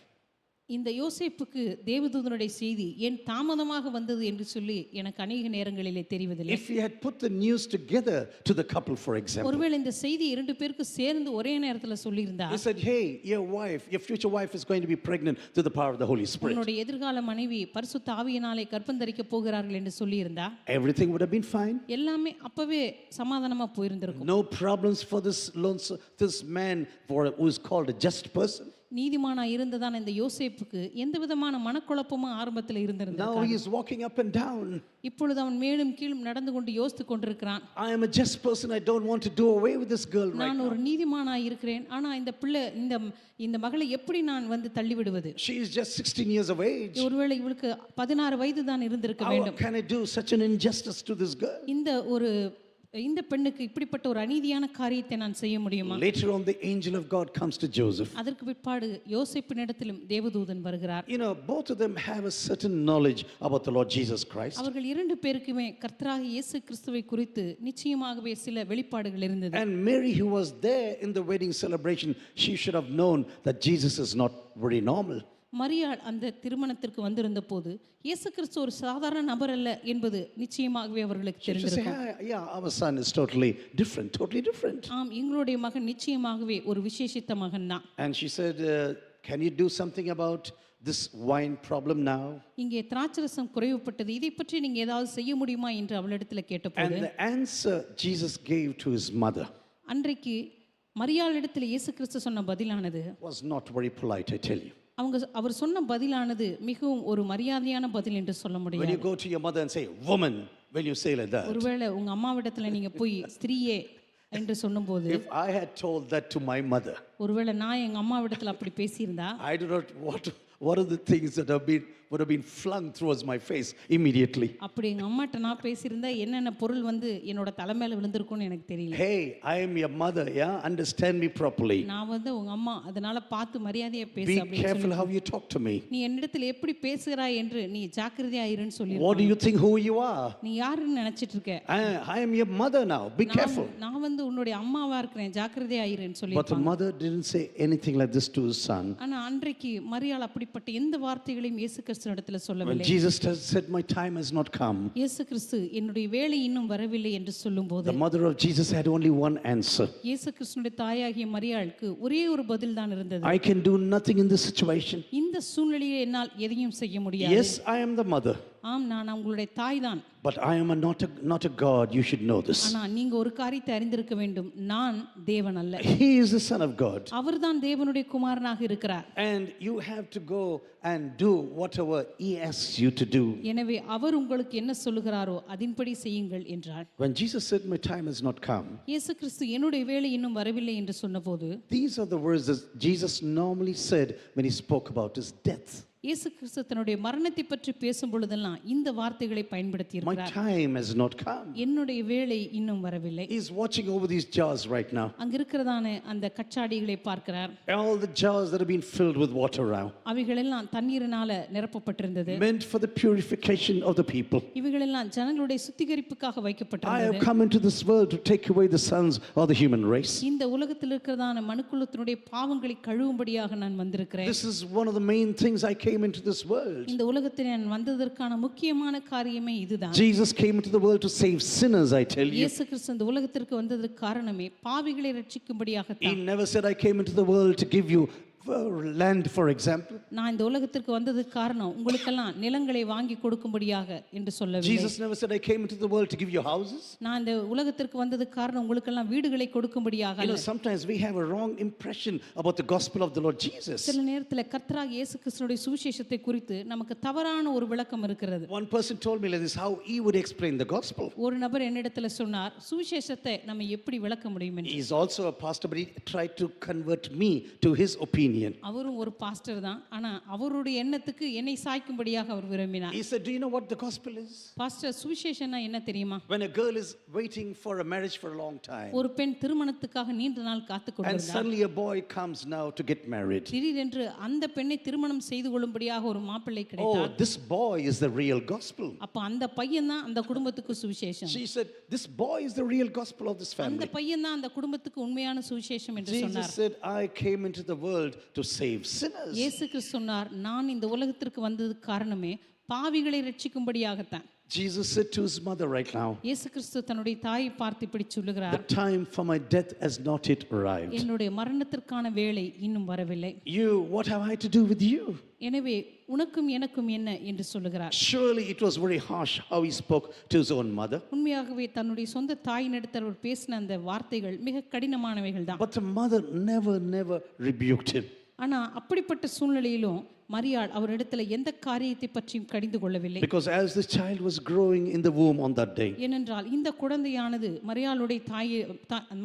இந்த யோசேப்புக்கு தேவதூதனுடைய செய்தி ஏன் தாமதமாக வந்தது என்று சொல்லி எனக்கு அநேக நேரங்களிலே தெரிவதில்லை. If he had put the news together to the couple, for example, ஒருவேளை இந்த செய்தி இரண்டு பேருக்கு சேர்ந்து ஒரே நேரத்துல சொல்லியிருந்தா, he said, hey, your future wife is going to be pregnant through the power of the Holy Spirit. உன்னுடைய எதிர்கால மனைவி பரிசுத்த ஆவியினாலே கர்ப்பம் தரிக்க போகிறார்கள் என்று சொல்லியிருந்தா, Everything would have been fine. எல்லாமே அப்பவே சமாதானமா போயிருந்திருக்கும். No problems for this man who is called a just person. நீதிமானா இருந்ததான இந்த யோசேப்புக்கு எந்த விதமான மனக்குழப்பமும் ஆரம்பத்தில் Now இருந்திருந்தது. he is walking up and down. இப்பொழுது அவன் மேலும் கீழும் நடந்து கொண்டு யோசித்து கொண்டிருக்கிறான். I am a just person. I don't want to do away with this girl right நான் now. ஒரு நீதிமானா இருக்கிறேன், ஆனா இந்த பிள்ளை இந்த மகளை எப்படி நான் வந்து தள்ளி விடுவது? She is just 16 years of age. ஒருவேளை இவளுக்கு 16 வயது தான் இருந்திருக்க How வேண்டும். can I do such an injustice to this girl? இந்த பெண்ணுக்கு இப்படிப்பட்ட ஒரு அநீதியான காரியத்தை நான் செய்ய முடியுமா? Later on, the angel of God comes to Joseph. அதற்கு பிற்பாடு யோசேப்பினிடத்திலும் தேவதூதன் வருகிறார். You know, both of them have a certain knowledge about the Lord Jesus Christ. அவர்கள் இரண்டு பேருக்குமே கர்த்தராகிய இயேசு கிறிஸ்துவை குறித்து நிச்சயமாகவே சில வெளிப்பாடுகள் இருந்தது. And Mary, who was there in the wedding celebration, she should have known that Jesus is not very normal. மரியாள் அந்த திருமணத்திற்கு வந்திருந்த போது இயேசு கிறிஸ்து ஒரு சாதாரண நபர் அல்ல என்பது நிச்சயமாகவே அவர்களுக்கு She should say, தெரிந்திருக்கும். yeah, our son is totally different. ஆம், எங்களுடைய மகன் நிச்சயமாகவே ஒரு விசேஷித்த மகன் தான். And she said, can you do something about this wine problem now? இங்கே திராட்சரசம் குறைவுபட்டது, இதை பற்றி நீங்க ஏதாவது செய்ய முடியுமா என்று அவளிடத்தில் கேட்டபோது, And the answer Jesus gave to his mother அன்றைக்கு மரியாளிடத்தில் இயேசு கிறிஸ்து சொன்ன பதிலானது was not very polite, I tell you. அவர் சொன்ன பதிலானது மிகவும் ஒரு மரியாதையான பதில் என்று சொல்ல When முடியாது. you go to your mother and say, woman, will you say like that? ஒருவேளை உங்க அம்மாவிடத்துல நீங்க போய் ஸ்திரீயே என்று சொல்லும்போது, If I had told that to my mother, ஒருவேளை நான் எங்க அம்மாவிடத்துல அப்படி பேசியிருந்தா, I do not what are the things that would have been flung towards my face immediately. அப்படி எங்க அம்மாட்ட நான் பேசியிருந்தா என்னென்ன பொருள் வந்து என்னோட தலைமையில விழுந்திருக்கும்னு எனக்கு தெரியல. Hey, I am your mother, yeah? Understand me properly. நான் வந்து உங்க அம்மா, அதனால பார்த்து மரியாதையா பேசு Be அப்படின்னு careful சொல்லி, how you talk to me. நீ என்னிடத்தில் எப்படி பேசுகிறாய் என்று நீ ஜாக்கிரதையா இருன்னு சொல்லி, What do you think who you are? நீ யாருன்னு நினைச்சிட்டு இருக்க? I am your mother now. Be careful. நான் வந்து உன்னுடைய அம்மாவா இருக்கிறேன், ஜாக்கிரதையா இருன்னு சொல்லி. But the mother didn't say anything like this to his son. ஆனா அன்றைக்கு மரியாள் அப்படிப்பட்ட எந்த வார்த்தைகளையும் இயேசு கிறிஸ்துவிடத்துல When சொல்லவில்லை. Jesus said, my time has not come, இயேசு கிறிஸ்து என்னுடைய வேலை இன்னும் வரவில்லை என்று சொல்லும்போது, the mother of Jesus had only one answer. இயேசு கிறிஸ்துவினுடைய தாயாகிய மரியாளுக்கு ஒரே ஒரு பதில் தான் இருந்தது. I can do nothing in this situation. இந்த சூழ்நிலையில் என்னால் எதையும் செய்ய முடியாது. Yes, I am the mother, ஆம், நான் உங்களுடைய தாய் தான். but I am not a God. You should know this. ஆனா நீங்க ஒரு காரியத்தை அறிந்திருக்க வேண்டும், நான் தேவன் அல்ல. He is the Son of God. அவர்தான் தேவனுடைய குமாரனாக இருக்கிறார். And you have to go and do whatever He asks you to do. எனவே அவர் உங்களுக்கு என்ன சொல்லுகிறாரோ அதின்படி செய்யுங்கள் என்றார். When Jesus said, my time has not come, இயேசு கிறிஸ்து என்னுடைய வேலை இன்னும் வரவில்லை என்று சொன்னபோது, these are the words that Jesus normally said when He spoke about His death. இயேசு கிறிஸ்து தன்னுடைய மரணத்தை பற்றி பேசும் பொழுதெல்லாம் இந்த வார்த்தைகளை பயன்படுத்தி My இருக்கிறார். time has not come. என்னுடைய வேலை இன்னும் வரவில்லை. He's watching over these jars right now. அங்க இருக்கிறதான அந்த கச்சாடிகளை பார்க்கிறார். All the jars that have been filled with water now, அவைகளெல்லாம் தண்ணீரினால நிரப்பப்பட்டிருந்தது. meant for the purification of the people. இவைகளெல்லாம் ஜனங்களுடைய சுத்திகரிப்புக்காக I have வைக்கப்பட்டிருந்தது. come into this world to take away the sins of the human race. இந்த உலகத்தில் இருக்கிறதான மனுக்குலத்தினுடைய பாவங்களை கழுவும்படியாக நான் வந்திருக்கிறேன். This is one of the main things I came into this world. இந்த உலகத்தில் நான் வந்ததற்கான முக்கியமான காரியமே இதுதான். Jesus came into the world to save sinners, I tell you. இயேசு கிறிஸ்து இந்த உலகத்திற்கு வந்ததற்கு காரணமே பாவிகளை ரட்சிக்கும்படியாக He தான். never said, I came into the world to give you land, for example. நான் இந்த உலகத்திற்கு வந்ததற்கு காரணம் உங்களுக்கெல்லாம் நிலங்களை வாங்கி கொடுக்கும்படியாக என்று சொல்லவில்லை. Jesus never said, I came into the world to give you houses. நான் இந்த உலகத்திற்கு வந்ததற்கு காரணம் உங்களுக்கெல்லாம் வீடுகளை கொடுக்கும்படியாக You know, அல்ல. sometimes we have a wrong impression about the gospel of the Lord Jesus. சில நேரத்தில் கர்த்தராகிய இயேசு கிறிஸ்துவினுடைய சுவிசேஷத்தை குறித்து நமக்கு தவறான ஒரு விளக்கம் இருக்கிறது. One person told me like this, how he would explain the gospel. ஒரு நபர் என்னிடத்தில் சொன்னார், சுவிசேஷத்தை நம்ம எப்படி விளக்க முடியும் என்று. He's also a pastor, but he tried to convert me to his opinion. opinion. அவரும் ஒரு பாஸ்டர் தான், ஆனா அவருடைய எண்ணத்துக்கு என்னை சாய்க்கும்படியாக அவர் விரும்பினார். He said, do you know what the gospel is? Pastor, சுவிசேஷம்னா என்ன தெரியுமா? When a girl is waiting for a marriage for a long time, ஒரு பெண் திருமணத்துக்காக நீண்ட நாள் காத்துக் and கொண்டிருந்தார். suddenly a boy comes now to get married. திடீரென்று அந்த பெண்ணை திருமணம் செய்து கொள்ளும்படியாக ஒரு மாப்பிள்ளை Oh, கிடைத்தார். this boy is the real gospel. அப்ப அந்த பையன் தான் அந்த குடும்பத்துக்கு சுவிசேஷம். She said, this boy is the real gospel of this அந்த family. பையன் தான் அந்த குடும்பத்துக்கு உண்மையான சுவிசேஷம் என்று Jesus சொன்னார். said, I came into the world to save sinners. இயேசு கிறிஸ்து சொன்னார், நான் இந்த உலகத்திற்கு வந்ததுக்கு காரணமே பாவிகளை ரட்சிக்கும்படியாகத்தான். Jesus said to his mother right now, இயேசு கிறிஸ்து தன்னுடைய தாயை பார்த்து இப்படி சொல்லுகிறார், the time for my death has not yet arrived. என்னுடைய மரணத்திற்கான வேளை இன்னும் வரவில்லை. You, what have I to do with you? எனவே உனக்கும் எனக்கும் என்ன என்று சொல்லுகிறார். Surely it was very harsh how he spoke to his own mother. உண்மையாகவே தன்னுடைய சொந்த தாயினிடத்தில் அவர் பேசின அந்த வார்த்தைகள் மிக கடினமானவைகள் தான். But the mother never rebuked him. ஆனா அப்படிப்பட்ட சூழ்நிலையிலும் மரியாள் அவரிடத்துல எந்த காரியத்தை பற்றியும் கடிந்து கொள்ளவில்லை. Because as the child was growing in the womb on that day, ஏனென்றால் இந்த குழந்தையானது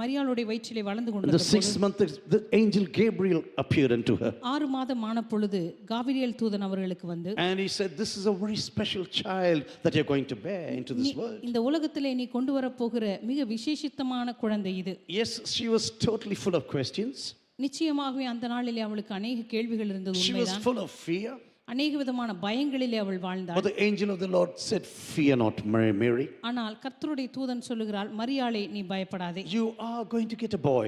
மரியாளுடைய வயிற்றிலே வளர்ந்து in the கொண்டிருந்த 6th month, the angel Gabriel appeared unto her. 6 மாதமான பொழுது காபிரியேல் தூதன் அவர்களுக்கு வந்து, And he said, this is a very special child that you're going to bear into this world. இந்த உலகத்திலே நீ கொண்டு வரப்போகிற மிக விசேஷித்தமான குழந்தை இது. Yes, she was totally full of questions. நிச்சயமாகவே அந்த நாளிலே அவளுக்கு அநேக கேள்விகள் இருந்தது, She was உண்மைதான். full of fear. அநேக விதமான பயங்களிலே அவள் But வாழ்ந்தாள். the angel of the Lord said, fear not, Mary. ஆனால் கர்த்தருடைய தூதன் சொல்லுகிறாள், மரியாளே நீ பயப்படாதே, You are going to get a boy,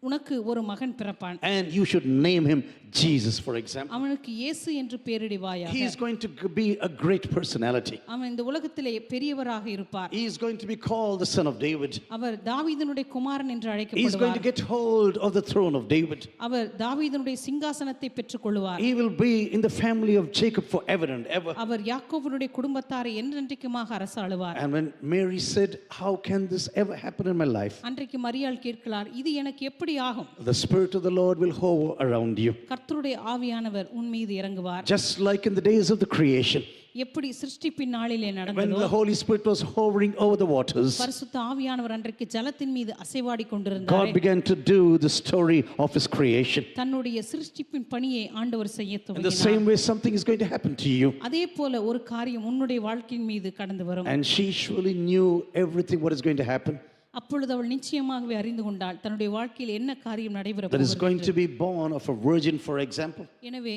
உனக்கு ஒரு மகன் பிறப்பான், and you should name him Jesus, for example. அவனுக்கு இயேசு என்று பெயரிடுவாயாக. He is going to be a great personality. அவன் இந்த உலகத்திலே பெரியவராக இருப்பார். He is going to be called the son of David. அவர் தாவீதினுடைய குமாரன் என்று He is going to அழைக்கப்படுவார். get hold of the throne of David. அவர் தாவீதினுடைய சிங்காசனத்தை பெற்றுக்கொள்வார். He will be in the family of Jacob forever and ever. அவர் யாக்கோபுடைய குடும்பத்தாரை என்றென்றைக்குமாக அரசாளுவார். And when Mary said, how can this ever happen in my life? அன்றைக்கு மரியாள் கேட்கிறார், இது எனக்கு எப்படி ஆகும்? The Spirit of the Lord will hover around you. கர்த்தருடைய ஆவியானவர் உன் மீது இறங்குவார். Just like in the days of the creation, எப்படி சிருஷ்டிப்பின் நாளிலே when நடந்ததோ, the Holy Spirit was hovering over the waters, பரிசுத்த ஆவியானவர் அன்றைக்கு ஜலத்தின் மீது அசைவாடி God கொண்டிருந்தார். began to do the story of His creation. தன்னுடைய சிருஷ்டிப்பின் பணியை ஆண்டவர் செய்ய In the துவங்கினார். same way, something is going to happen to you. அதே போல ஒரு காரியம் உன்னுடைய வாழ்க்கையின் மீது கடந்து வரும். And she surely knew everything what is going to happen. அப்பொழுது அவள் நிச்சயமாகவே அறிந்து கொண்டாள் தன்னுடைய வாழ்க்கையில் என்ன காரியம் நடைபெற That is போகிறது going என்று. to be born of a virgin, for example. எனவே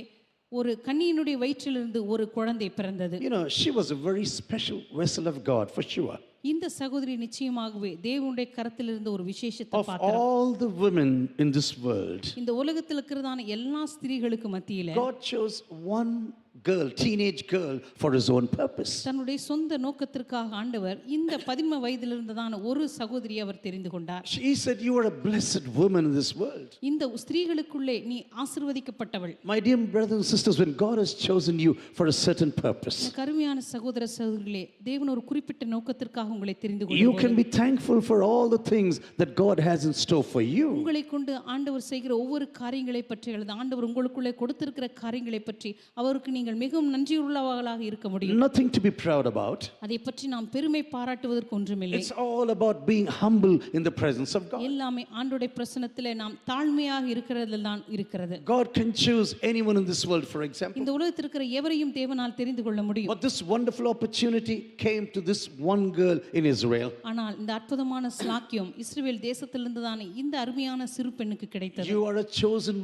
ஒரு கன்னியினுடைய வயிற்றிலிருந்து ஒரு குழந்தை பிறந்தது. You know, she was a very special vessel of God, for sure. இந்த சகோதரி நிச்சயமாகவே தேவனுடைய கரத்திலிருந்து ஒரு விசேஷித்த Of பாத்திரம். all the women in this world, இந்த உலகத்தில் இருக்கிறதான எல்லா ஸ்திரீகளுக்கு மத்தியில God chose one girl, teenage girl, for His own purpose. தன்னுடைய சொந்த நோக்கத்திற்காக ஆண்டவர் இந்த 13 வயதில் இருந்ததான ஒரு சகோதரியை அவர் தெரிந்து கொண்டார். She said, you are a blessed woman in this world. இந்த ஸ்திரீகளுக்குள்ளே நீ ஆசீர்வதிக்கப்பட்டவள். My dear brothers and sisters, when God has chosen you for a certain purpose, எனக்கு அருமையான சகோதர சகோதரிகளே, தேவன் ஒரு குறிப்பிட்ட நோக்கத்திற்காக உங்களை தெரிந்து you கொள்ளும் can be thankful for all the things that God has in store for you. உங்களை கொண்டு ஆண்டவர் செய்கிற ஒவ்வொரு காரியங்களை பற்றி அல்லது ஆண்டவர் உங்களுக்குள்ளே கொடுத்திருக்கிற காரியங்களை பற்றி அவருக்கு நீங்கள் மிகவும் நன்றியுள்ளவர்களாக இருக்க முடியும். Nothing to be proud about. அதை பற்றி நாம் பெருமை பாராட்டுவதற்கு ஒன்றுமில்லை. It's all about being humble in the presence of God. எல்லாமே ஆண்டவருடைய பிரசன்னத்திலே நாம் தாழ்மையாக இருக்கிறதில் தான் இருக்கிறது. God can choose anyone in this world, for example. இந்த உலகத்தில் இருக்கிற எவரையும் தேவனால் தெரிந்து கொள்ள முடியும். But this wonderful opportunity came to this one girl in Israel. ஆனால் இந்த அற்புதமான ஸ்லாக்கியம் இஸ்ரவேல் தேசத்திலிருந்து தான் இந்த அருமையான சிறு பெண்ணுக்கு கிடைத்தது. You are a chosen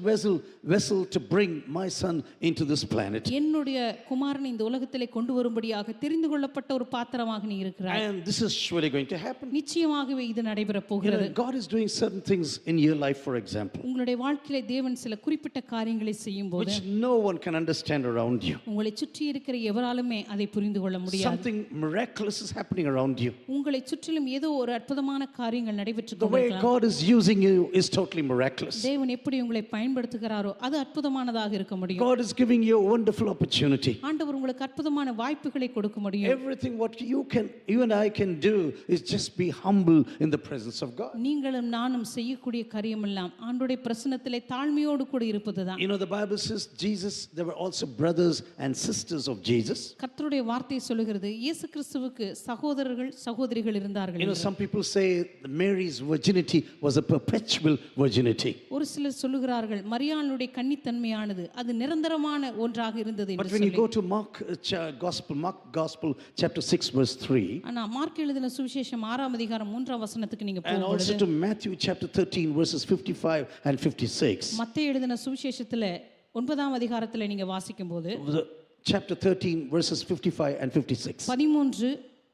vessel to bring my son into this planet. என்னுடைய குமாரனை இந்த உலகத்திலே கொண்டு வரும்படியாக தெரிந்து கொள்ளப்பட்ட ஒரு பாத்திரமாக நீ இருக்கிறாய். And this is surely going to happen. நிச்சயமாகவே இது நடைபெற You know, போகிறது. God is doing certain things in your life, for example, உங்களுடைய வாழ்க்கையிலே தேவன் சில குறிப்பிட்ட காரியங்களை செய்யும் போது which no one can understand around you. உங்களை சுற்றி இருக்கிற எவராலுமே அதை புரிந்து கொள்ள முடியாது. Something miraculous is happening around you. உங்களை சுற்றிலும் ஏதோ ஒரு அற்புதமான காரியங்கள் நடைபெற்று The way கொண்டிருக்கலாம். God is using you is totally miraculous. தேவன் எப்படி உங்களை பயன்படுத்துகிறாரோ அது அற்புதமானதாக இருக்க முடியும். God is giving you a wonderful opportunity. ஆண்டவர் உங்களுக்கு அற்புதமான வாய்ப்புகளை கொடுக்க முடியும். Everything what you and I can do is just be humble in the presence of God. நீங்களும் நானும் செய்யக்கூடிய காரியமெல்லாம் ஆண்டவருடைய பிரசன்னத்திலே தாழ்மையோடு கூட இருப்பதுதான். You know, the Bible says Jesus, there were also brothers and sisters of Jesus. கர்த்தருடைய வார்த்தை சொல்லுகிறது, இயேசு கிறிஸ்துவுக்கு சகோதரர்கள் சகோதரிகள் இருந்தார்கள் You know, some people say Mary's virginity was a perpetual virginity. ஒரு சிலர் சொல்லுகிறார்கள் மரியாளுடைய கன்னித்தன்மையானது அது நிரந்தரமான ஒன்றாக இருந்தது But என்று when you சொல்லி. go to Mark Gospel chapter 6 verse 3 ஆனா மார்க் எழுதின சுவிசேஷம் 6ஆம் அதிகாரம் 3ஆம் வசனத்துக்கு நீங்க and போகும்போது also to Matthew chapter 13 verses 55 and 56. மத்தேயு எழுதின சுவிசேஷத்துல 9ஆம் அதிகாரத்துல நீங்க வாசிக்கும்போது Chapter 13 verses 55 and 56. 13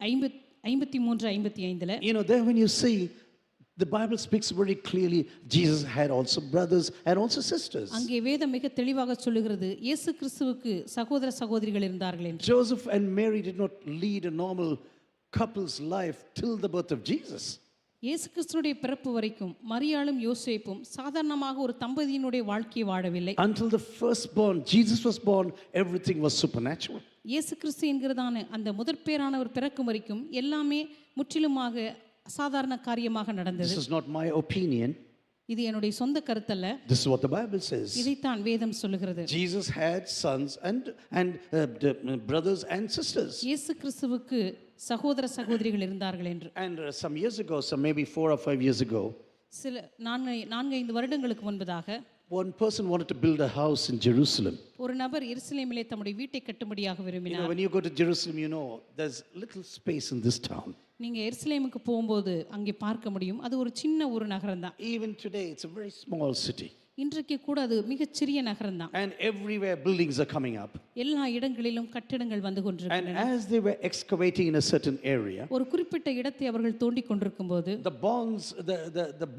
53 55ல You know, there when you see, the Bible speaks very clearly, Jesus had also brothers and also sisters. அங்கே வேதம் மிக தெளிவாக சொல்லுகிறது இயேசு கிறிஸ்துவுக்கு சகோதர சகோதரிகள் இருந்தார்கள் என்று. Joseph and Mary did not lead a normal couple's life till the birth of Jesus. இயேசு கிறிஸ்துவுடைய பிறப்பு வரைக்கும் மரியாளும் யோசேப்பும் சாதாரணமாக ஒரு தம்பதியினுடைய வாழ்க்கையை வாழவில்லை. Until the firstborn Jesus was born, everything was supernatural. இயேசு கிறிஸ்து என்கிறதான அந்த முதற்பேரானவர் பிறக்கும் வரைக்கும் எல்லாமே முற்றிலுமாக அசாதாரண காரியமாக நடந்தது. This is not my opinion. இது என்னுடைய சொந்த கருத்தல்ல. This is what the Bible says. இதைத்தான் வேதம் சொல்லுகிறது. Jesus had sons and brothers and sisters. இயேசு கிறிஸ்துவுக்கு சகோதர சகோதரிகள் இருந்தார்கள் என்று. And some years ago, some maybe 4 or 5 years ago, சில 4-5 வருடங்களுக்கு முன்பதாக one person wanted to build a house in Jerusalem. ஒரு நபர் எருசலேமிலே தம்முடைய வீட்டை கட்டும்படியாக You know, விரும்பினார். when you go to Jerusalem, you know, there's little space in this town. நீங்க எருசலேமுக்கு போகும்போது அங்கே பார்க்க முடியும் அது ஒரு சின்ன ஒரு நகரம் தான். Even today, it's a very small city. இன்றைக்கு கூட அது மிகச் சிறிய நகரம் தான். And everywhere buildings are coming up. எல்லா இடங்களிலும் கட்டிடங்கள் வந்து And கொண்டிருக்கின்றன. as they were excavating in a certain area, ஒரு குறிப்பிட்ட இடத்தை அவர்கள் தோண்டிக் கொண்டிருக்கும்போது the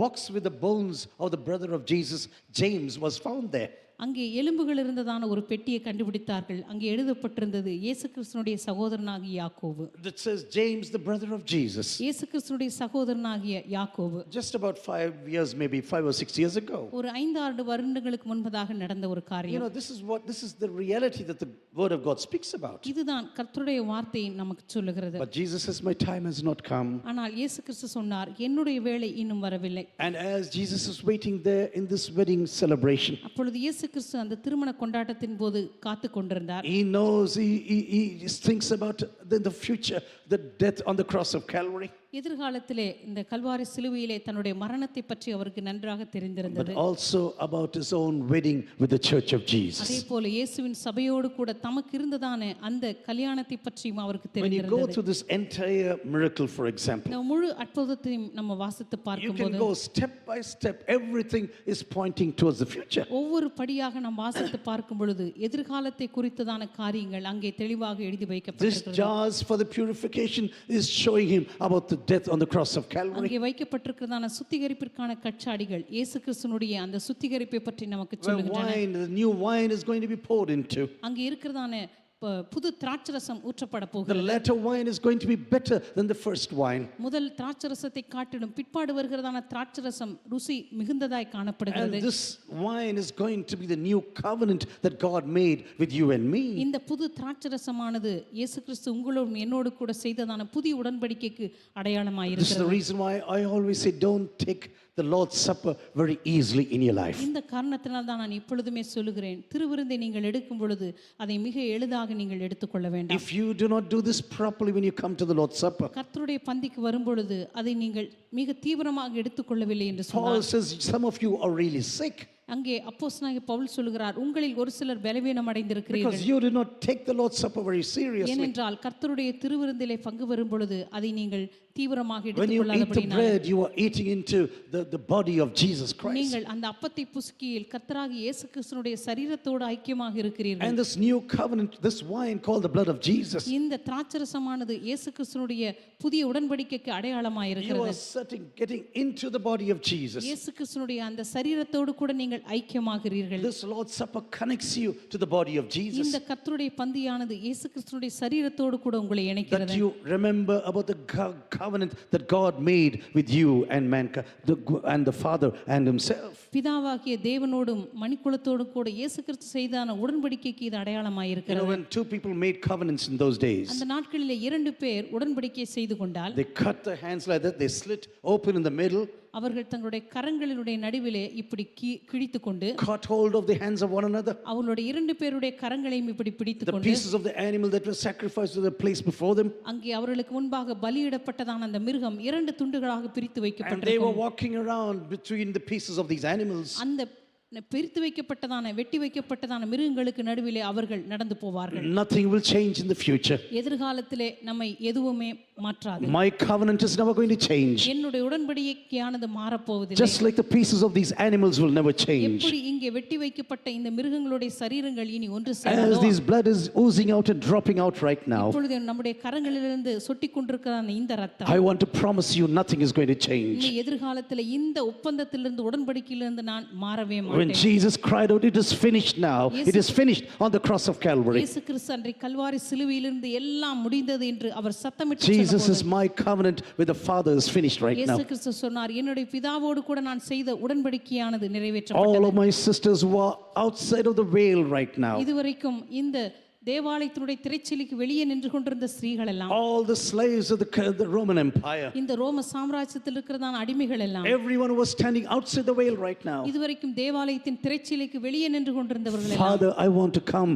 box with the bones of the brother of Jesus, James, was found there. அங்கே எலும்புகள் இருந்ததான ஒரு பெட்டியை கண்டுபிடித்தார்கள். அங்கே எழுதப்பட்டிருந்தது இயேசு கிறிஸ்துனுடைய சகோதரனாகிய யாக்கோபு. That says James, the brother of Jesus. இயேசு கிறிஸ்துனுடைய சகோதரனாகிய யாக்கோபு. Just about 5 years, maybe 5 or 6 years ago. ஒரு 5-6 வருடங்களுக்கு முன்பதாக நடந்த ஒரு You காரியம். know, this is the reality that the word of God speaks about. இதுதான் கர்த்தருடைய வார்த்தை நமக்கு சொல்லுகிறது. But Jesus says, my time has not come. ஆனால் இயேசு கிறிஸ்து சொன்னார் என்னுடைய வேளை இன்னும் வரவில்லை. And as Jesus is waiting there in this wedding celebration, அப்பொழுது இயேசு கிறிஸ்து அந்த திருமண கொண்டாட்டத்தின் போது காத்து கொண்டிருந்தார். he knows, he just thinks about the future, the death on the cross of Calvary. எதிர்காலத்திலே இந்த கல்வாரி சிலுவையிலே தன்னுடைய மரணத்தை பற்றி அவருக்கு நன்றாக தெரிந்திருந்தது. But also about his own wedding with the church of Jesus. அதேபோல இயேசுவின் சபையோடு கூட தமக்கு இருந்ததான அந்த கல்யாணத்தை பற்றியும் அவருக்கு When you go தெரிந்திருந்தது. through this entire miracle, for example, இந்த முழு அற்புதத்தையும் நம்ம வாசித்து you can பார்க்கும்போது go step by step. Everything is pointing towards the future. ஒவ்வொரு படியாக நாம் வாசித்து பார்க்கும் பொழுது எதிர்காலத்தை குறித்ததான காரியங்கள் அங்கே தெளிவாக எழுதி This வைக்கப்பட்டிருக்கிறது. jars for the purification is showing him about the death on the cross of Calvary. அங்கே வைக்கப்பட்டிருக்கிறதான சுத்திகரிப்பிற்கான கற்சாடிகள் இயேசு கிறிஸ்துனுடைய அந்த சுத்திகரிப்பை பற்றி நமக்கு Where சொல்லுகின்றன. the new wine is going to be poured into. அங்கே இருக்கிறதான புது திராட்சரசம் ஊற்றப்பட The போகிறது. latter wine is going to be better than the first wine. முதல் திராட்சரசத்தை காட்டிலும் பிற்பாடு வருகிறதான திராட்சரசம் ருசி மிகுந்ததாய் And காணப்படுகிறது. this wine is going to be the new covenant that God made with you and me. இந்த புது திராட்சரசமானது இயேசு கிறிஸ்து உங்களோடும் என்னோடு கூட செய்ததான புதிய உடன்படிக்கைக்கு அடையாளமாய் This is the இருக்கிறது. reason why I always say don't take the Lord's Supper very easily in your life. இந்த காரணத்தினால் தான் நான் எப்பொழுதுமே சொல்லுகிறேன் திருவிருந்தை நீங்கள் எடுக்கும் பொழுது அதை மிக எளிதாக நீங்கள் எடுத்துக்கொள்ள வேண்டாம். If you do not do this properly when you come to the Lord's Supper, கர்த்தருடைய பந்திக்கு வரும் பொழுது அதை நீங்கள் மிக தீவிரமாக எடுத்துக்கொள்ளவில்லை என்று Paul சொன்னார். says some of you are really sick அங்கே அப்போஸ்தலனாகிய பவுல் சொல்லுகிறார் உங்களில் ஒரு சிலர் பலவீனம் அடைந்திருக்கிறீர்கள். because you did not take the Lord's Supper very seriously. ஏனென்றால் கர்த்தருடைய திருவிருந்திலே பங்கு வரும் பொழுது அதை நீங்கள் தீவிரமாக When you eat the எடுத்துக்கொள்ளாதபடியினால் bread, you are eating into the body of Jesus Christ. நீங்கள் அந்த அப்பத்தை புசிக்கையில் கர்த்தராகிய இயேசு கிறிஸ்துனுடைய சரீரத்தோடு ஐக்கியமாக இருக்கிறீர்கள். And this new covenant, this wine called the blood of Jesus, இந்த திராட்சரசமானது இயேசு கிறிஸ்துனுடைய புதிய உடன்படிக்கைக்கு அடையாளமாக you இருக்கிறது. are getting into the body of Jesus. இயேசு கிறிஸ்துனுடைய அந்த சரீரத்தோடு கூட நீங்கள் ஐக்கியமாகிறீர்கள். This Lord's Supper connects you to the body of Jesus. இந்த கர்த்தருடைய பந்தியானது இயேசு கிறிஸ்துனுடைய சரீரத்தோடு கூட உங்களை That இணைக்கிறது. you remember about the covenant that God made with you and mankind, and the Father and Himself. பிதாவாகிய தேவனோடும் மணிக்குலத்தோடும் கூட இயேசு கிறிஸ்து செய்தான உடன்படிக்கைக்கு இது அடையாளமாக You know, இருக்கிறது. when two people made covenants in those days, அந்த நாட்களிலே 2 பேர் உடன்படிக்கை செய்து கொண்டால் they cut their hands like that, they slit open in the middle. அவர்கள் தங்களுடைய கரங்களினுடைய நடுவிலே இப்படி கிழித்து கொண்டு caught hold of the hands of one another. அவர்களுடைய 2 பேருடைய கரங்களையும் இப்படி பிடித்து The கொண்டு pieces of the animal that was sacrificed to the place before them. அங்கே அவர்களுக்கு முன்பாக பலியிடப்பட்டதான அந்த மிருகம் 2 துண்டுகளாக பிரித்து And they வைக்கப்பட்டிருக்கும். were walking around between the pieces of these animals. அந்த பிரித்து வைக்கப்பட்டதான வெட்டி வைக்கப்பட்டதான மிருகங்களுக்கு நடுவிலே அவர்கள் நடந்து போவார்கள். Nothing will change in the future. எதிர்காலத்திலே நம்மை எதுவுமே மாற்றாது. My covenant is never going to change. என்னுடைய உடன்படிக்கையானது மாறப்போவதில்லை. Just like the pieces of these animals will never change. எப்படி இங்கே வெட்டி வைக்கப்பட்ட இந்த மிருகங்களுடைய சரீரங்கள் இனி ஒன்று As சேராதோ, this blood is oozing out and dropping out right now, இப்பொழுது நம்முடைய கரங்களிலிருந்து சொட்டிக் கொண்டிருக்கிற இந்த ரத்தம் I want to promise you nothing is going to change. இனி எதிர்காலத்திலே இந்த ஒப்பந்தத்திலிருந்து உடன்படிக்கையிலிருந்து நான் மாறவே When மாட்டேன். Jesus cried out, it is finished now. It is finished on the cross of Calvary. இயேசு கிறிஸ்து அன்றைய கல்வாரி சிலுவையிலிருந்து எல்லாம் முடிந்தது என்று அவர் சத்தமிட்டு Jesus சொன்னபோது, is my covenant with the Father is finished right now. இயேசு கிறிஸ்து சொன்னார், என்னுடைய பிதாவோடு கூட நான் செய்த உடன்படிக்கையானது All நிறைவேற்றப்பட்டது. of my sisters who are outside of the veil right now, இதுவரைக்கும் இந்த தேவாலயத்தினுடைய திரைச்சீலைக்கு வெளியே நின்று கொண்டிருந்த ஸ்திரீகள் எல்லாம், all the slaves of the Roman Empire, இந்த ரோம சாம்ராஜ்யத்தில் இருக்கிறதான அடிமைகள் எல்லாம், everyone who was standing outside the veil right now, இதுவரைக்கும் தேவாலயத்தின் திரைச்சீலைக்கு வெளியே நின்று கொண்டிருந்தவர்கள் எல்லாம், Father, I want to come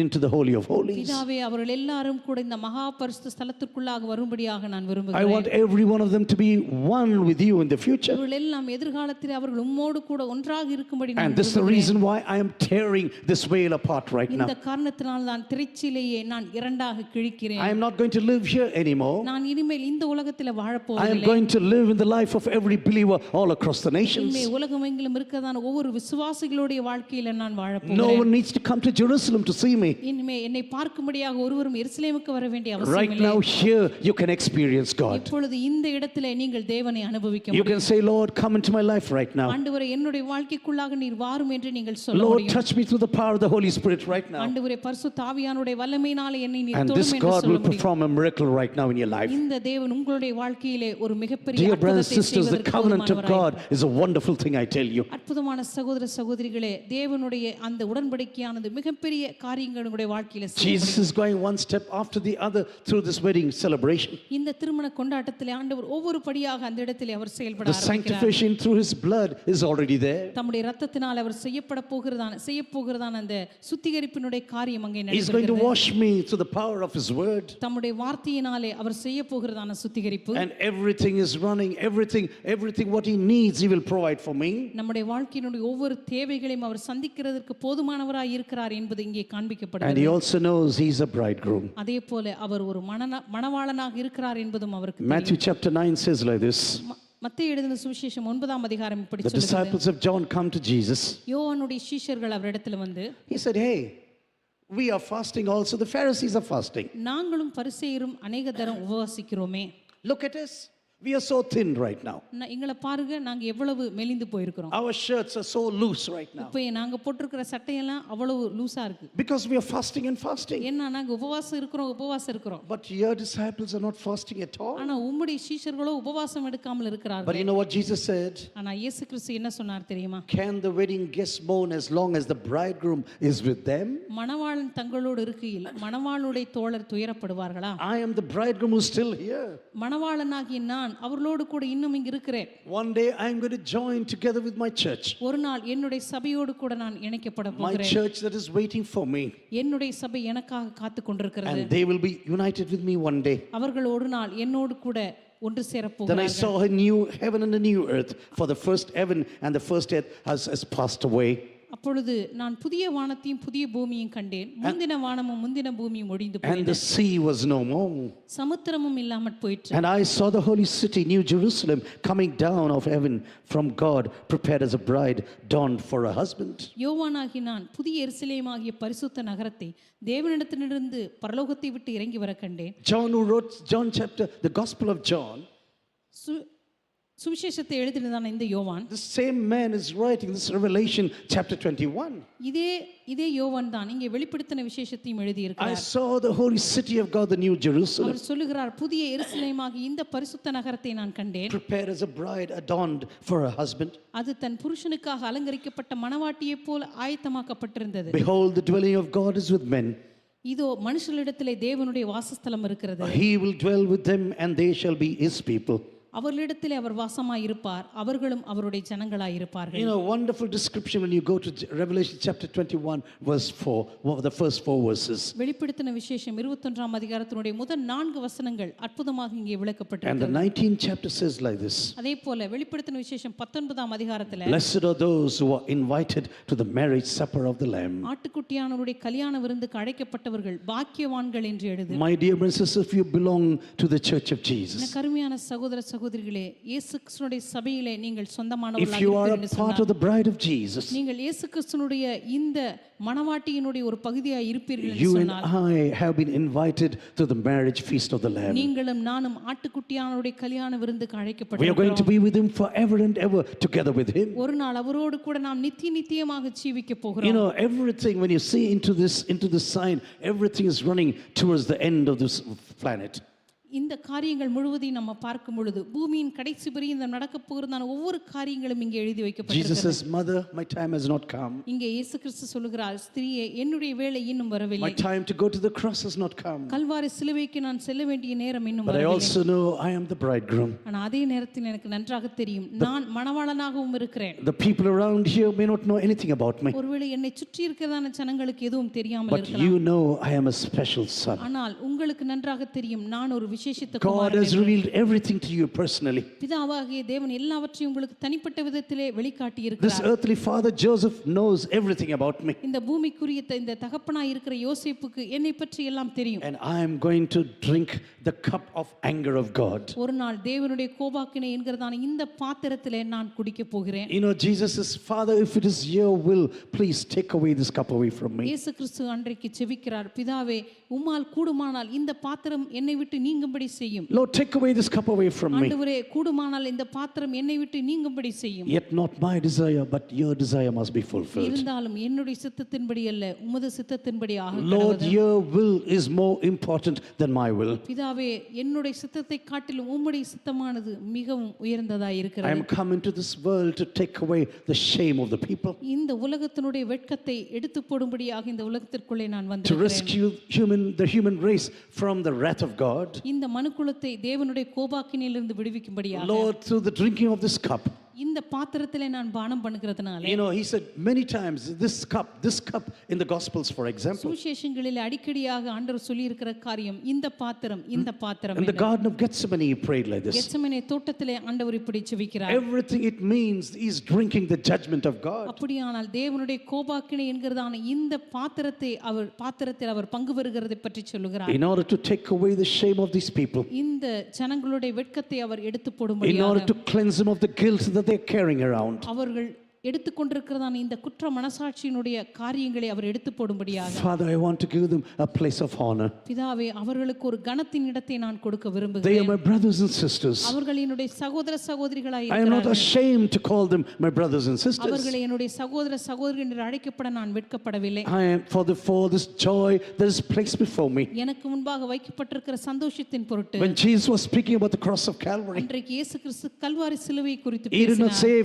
into the Holy of Holies. பிதாவே அவர்கள் எல்லாரும் கூட இந்த மகா பரிசுத்த ஸ்தலத்திற்குள்ளாக வரும்படியாக நான் I விரும்புகிறேன். want every one of them to be one with you in the future. அவர்கள் எல்லாம் எதிர்காலத்தில் அவர்கள் உம்மோடு கூட ஒன்றாக இருக்கும்படி நான் And this is the reason why I am tearing this veil apart right now. இந்த காரணத்தினால் நான் திரைச்சீலையை நான் இரண்டாக கிழிக்கிறேன். I am not going to live here anymore. நான் இனிமேல் இந்த உலகத்தில் வாழ I am போவதில்லை. going to live in the life of every believer all across the nations. இனிமே உலகமெங்கிலும் இருக்கிறதான ஒவ்வொரு விசுவாசிகளுடைய வாழ்க்கையில நான் வாழ No போகிறேன். one needs to come to Jerusalem to see me. இனிமே என்னை பார்க்கும்படியாக ஒருவரும் எருசலேமுக்கு வர வேண்டிய Right அவசியம் இல்லை. now here you can experience God. இப்பொழுது இந்த இடத்திலே நீங்கள் தேவனை அனுபவிக்க You can say, Lord, come into my life right now. ஆண்டவரே என்னுடைய வாழ்க்கைக்குள்ளாக நீர் வாரும் என்று நீங்கள் சொல்ல Lord, முடியும். touch me through the power of the Holy Spirit right now. ஆண்டவரே பரிசுத்த ஆவியானவருடைய வல்லமையினாலே என்னை நீர் And தொடும் this என்று God சொல்ல will முடியும். perform a miracle right now in your life. இந்த தேவன் உங்களுடைய வாழ்க்கையிலே ஒரு மிகப்பெரிய Dear brothers and அற்புதத்தை sisters, the செய்வதற்கு covenant of போதுமானவராய் God is a wonderful thing, I tell you. அற்புதமான சகோதர சகோதரிகளே, தேவனுடைய அந்த உடன்படிக்கையானது மிகப்பெரிய காரியங்கள் உங்களுடைய வாழ்க்கையில செய்யப்படும். Jesus is going one step after the other through this wedding celebration. இந்த திருமண கொண்டாட்டத்திலே ஆண்டவர் ஒவ்வொரு படியாக அந்த இடத்திலே அவர் செயல்பட The ஆரம்பிக்கிறார். sanctification through his blood is already there. தம்முடைய இரத்தத்தினால் அவர் செய்ய போகிறதான அந்த சுத்திகரிப்பினுடைய காரியம் அங்கே He's going to நடைபெறுகிறது. wash me through the power of his word. தம்முடைய வார்த்தையினாலே அவர் செய்ய போகிறதான சுத்திகரிப்பு, And everything is running, everything what he needs, he will provide for me. நம்முடைய வாழ்க்கையினுடைய ஒவ்வொரு தேவைகளையும் அவர் சந்திக்கிறதற்கு போதுமானவராய் இருக்கிறார் என்பது இங்கே And he காண்பிக்கப்படுகிறது. also knows he's a bridegroom. அதே போல அவர் ஒரு மணவாளனாக இருக்கிறார் என்பதும் அவருக்கு Matthew தெரியும். chapter 9 says like this. மத்தேயு எழுதின சுவிசேஷம் 9ஆம் அதிகாரம் இப்படி The சொல்லுகிறது. disciples of John come to Jesus. யோவானுடைய சீஷர்கள் அவரிடத்தில் வந்து, He said, hey, we are fasting also. The Pharisees are fasting. நாங்களும் பரிசேயரும் அநேக தரம் உபவாசிக்கிறோமே. Look at us. We are so thin right now. எங்களை பாருங்க, நாங்க எவ்வளவு மெலிந்து போயிருக்கிறோம். Our shirts are so loose right now. இப்போ நாங்க போட்டிருக்கிற சட்டையெல்லாம் அவ்வளவு லூசா இருக்கு. Because we are fasting and fasting. ஏன்னா நாங்க உபவாசம் இருக்கிறோம். But your disciples are not fasting at all. ஆனா உம்முடைய சீஷர்களோ உபவாசம் எடுக்காமல் But இருக்கிறார்கள். you know what Jesus said? ஆனா இயேசு கிறிஸ்து என்ன சொன்னார் தெரியுமா? Can the wedding guests mourn as long as the bridegroom is with them? மணவாளன் தங்களோடு இருக்கையில் மணவாளுடைய தோழர் துயரப்படுவார்களா? I am the bridegroom who's still here. மணவாளனாகிய நான் அவர்களோடு கூட இன்னும் இங்கு இருக்கிறேன். One day I am going to join together with my church. ஒரு நாள் என்னுடைய சபையோடு கூட நான் இணைக்கப்பட My போகிறேன். church that is waiting for me. என்னுடைய சபை எனக்காக காத்து கொண்டிருக்கிறது. And they will be united with me one day. அவர்கள் ஒரு நாள் என்னோடு கூட ஒன்று சேர Then I போகிறார்கள். saw a new heaven and a new earth, for the first heaven and the first earth has passed away. அப்பொழுது நான் புதிய வானத்தையும் புதிய பூமியையும் கண்டேன். முந்தின வானமும் முந்தின பூமியும் ஒழிந்து And the போயின. sea was no more. சமுத்திரமும் இல்லாமற் போயிற்று. And I saw the holy city, New Jerusalem, coming down of heaven from God, prepared as a bride, donned for a husband. யோவானாகி நான் புதிய எருசலேமாகிய பரிசுத்த நகரத்தை தேவனிடத்திலிருந்து பரலோகத்தை விட்டு இறங்கி வர கண்டேன். John, who wrote John chapter, the Gospel of John, சுவிசேஷத்தை எழுதினதான இந்த யோவான், the same man is writing this Revelation chapter 21. இதே யோவான் தான் இங்கே வெளிப்படுத்தின விசேஷத்தையும் எழுதி I இருக்கிறார். saw the holy city of God, the New Jerusalem, அவர் சொல்லுகிறார், புதிய எருசலேமாகிய இந்த பரிசுத்த நகரத்தை நான் கண்டேன். prepared as a bride, adorned for a husband. அது தன் புருஷனுக்காக அலங்கரிக்கப்பட்ட மணவாட்டியைப் போல ஆயத்தமாக்கப்பட்டிருந்தது. Behold, the dwelling of God is with men. இதோ மனுஷர்களிடத்திலே தேவனுடைய வாசஸ்தலம் இருக்கிறது. He will dwell with them and they shall be his people. அவர்களிடத்திலே அவர் வாசமாயிருப்பார், அவர்களும் அவருடைய ஜனங்களாயிருப்பார்கள். You know, wonderful description when you go to Revelation chapter 21, verse 4, one of the first 4 verses. வெளிப்படுத்தின விசேஷம் 21ஆம் அதிகாரத்தினுடைய முதல் 4 வசனங்கள் அற்புதமாக இங்கே And the விளக்கப்பட்டிருக்கிறது. 19th chapter says like this: அதேபோல வெளிப்படுத்தின விசேஷம் 19ஆம் அதிகாரத்திலே Blessed are those who are invited to the marriage supper of the Lamb. ஆட்டுக்குட்டியானவருடைய கல்யாண விருந்துக்கு அழைக்கப்பட்டவர்கள் பாக்கியவான்கள் என்று எழுது. My dear brothers and sisters, if you belong to the church of Jesus, எனக்கு அருமையான சகோதர சகோதரிகளே, இயேசு கிறிஸ்துவினுடைய சபையிலே நீங்கள் if சொந்தமானவர்களாக you are a இருப்பீர்கள் part of சொன்னால், the bride of Jesus, நீங்கள் இயேசு கிறிஸ்துவினுடைய இந்த மணவாட்டியினுடைய ஒரு பகுதியாக இருப்பீர்கள் என்று you and சொன்னால், I have been invited to the marriage feast of the Lamb. நீங்களும் நானும் ஆட்டுக்குட்டியானவருடைய கல்யாண விருந்துக்கு We are going to அழைக்கப்பட்டிருக்கிறோம். be with him forever and ever, together with him. ஒரு நாள் அவரோடு கூட நாம் நித்தியமாக ஜீவிக்க You போகிறோம். know, everything, when you see into this sign, everything is running towards the end of this planet. இந்த காரியங்கள் முழுவதையும் நம்ம பார்க்கும் பொழுது பூமியின் கடைசி பரியந்தம் நடக்க போகிறதான ஒவ்வொரு காரியங்களும் இங்கே எழுதி Jesus வைக்கப்பட்டிருக்கிறது. says, Mother, my time has not come. இங்கே இயேசு கிறிஸ்து சொல்லுகிறார், ஸ்திரீயே, என்னுடைய வேளை இன்னும் My வரவில்லை. time to go to the cross has not come. Kalvari சிலுவைக்கு நான் செல்ல வேண்டிய நேரம் இன்னும் But I வரவில்லை. also know I am the bridegroom. ஆனா அதே நேரத்தில் எனக்கு நன்றாக தெரியும், நான் மணவாளனாகவும் இருக்கிறேன். The people around here may not know anything about me, ஒருவேளை என்னை சுற்றி இருக்கிறதான ஜனங்களுக்கு எதுவும் தெரியாமல் but இருக்கலாம். you know I am a special son. ஆனால் உங்களுக்கு நன்றாக தெரியும், நான் ஒரு விசேஷித்த God Kumaran has revealed everything to you personally. பிதாவாகிய தேவன் எல்லாவற்றையும் உங்களுக்கு தனிப்பட்ட விதத்திலே வெளிக்காட்டி This இருக்கிறார். earthly father Joseph knows everything about me, இந்த பூமிக்குரிய இந்த தகப்பனாய் இருக்கிற யோசேப்புக்கு என்னை பற்றி எல்லாம் தெரியும். and I am going to drink the cup of anger of God. ஒரு நாள் தேவனுடைய கோபாக்கினை என்கிறதான இந்த பாத்திரத்திலே நான் குடிக்க போகிறேன். You know, Jesus says, Father, if it is your will, please take away this cup away from me. இயேசு கிறிஸ்து அன்றைக்கு செபிக்கிறார், பிதாவே, உம்மால் கூடுமானால் இந்த பாத்திரம் என்னை விட்டு நீங்கும்படி செய்யும். Lord, take away this cup away from me. ஆண்டவரே, கூடுமானால் இந்த பாத்திரம் என்னை விட்டு நீங்கும்படி செய்யும். Yet not my desire, but your desire must be fulfilled. இருந்தாலும் என்னுடைய சித்தத்தின்படி அல்ல, உமது சித்தத்தின்படி ஆக Lord, கடவுது. your will is more important than my will. பிதாவே, என்னுடைய சித்தத்தை காட்டிலும் உம்முடைய சித்தமானது மிகவும் உயர்ந்ததாய் I இருக்கிறது. am come into this world to take away the shame of the people, இந்த உலகத்தினுடைய வெட்கத்தை எடுத்து போடும்படியாக இந்த உலகத்திற்குள்ளே நான் to வந்திருக்கிறேன். rescue the human race from the wrath of God. இந்த மனுக்குலத்தை தேவனுடைய கோபாக்கினிலிருந்து விடுவிக்கும்படியாக Lord, through the drinking of this cup, இந்த பாத்திரத்திலே நான் பானம் பண்ணுகிறதுனால, you know, he said many times, this cup in the Gospels, for example, சுவிசேஷங்களில் அடிக்கடியாக ஆண்டவர் சொல்லி இருக்கிற காரியம், இந்த பாத்திரம், இந்த பாத்திரம். in the Garden of Gethsemane, he prayed like this. Gethsemane தோட்டத்திலே ஆண்டவர் இப்படி ஜெபிக்கிறார். Everything it means is drinking the judgment of God. அப்படியானால் தேவனுடைய கோபாக்கினை என்கிறதான இந்த பாத்திரத்தில் அவர் பங்கு பெறுகிறதை பற்றி சொல்லுகிறார். In order to take away the shame of these people, இந்த ஜனங்களுடைய வெட்கத்தை அவர் எடுத்து in order போடும்படியாக, to cleanse them of the guilt that they're carrying around. அவர்கள் எடுத்துக்கொண்டிருக்கிறதான இந்த குற்ற மனசாட்சியினுடைய காரியங்களை அவர் எடுத்து போடும்படியாக, Father, I want to give them a place of honor. பிதாவே, அவர்களுக்கு ஒரு கனத்தின் இடத்தை நான் கொடுக்க They are விரும்புகிறேன். my brothers and sisters. அவர்கள் என்னுடைய சகோதர சகோதரிகளாய் I am not இருக்கிறார்கள். ashamed to call them my brothers and sisters. அவர்களை என்னுடைய சகோதர சகோதரி என்று அழைக்கப்பட நான் வெட்கப்படவில்லை. I am for this joy that is placed before me. எனக்கு முன்பாக வைக்கப்பட்டிருக்கிற சந்தோஷத்தின் பொருட்டு, When Jesus was speaking about the cross of Calvary, அன்றைக்கு இயேசு கிறிஸ்து கல்வாரி சிலுவை குறித்து he did not பேசினார். say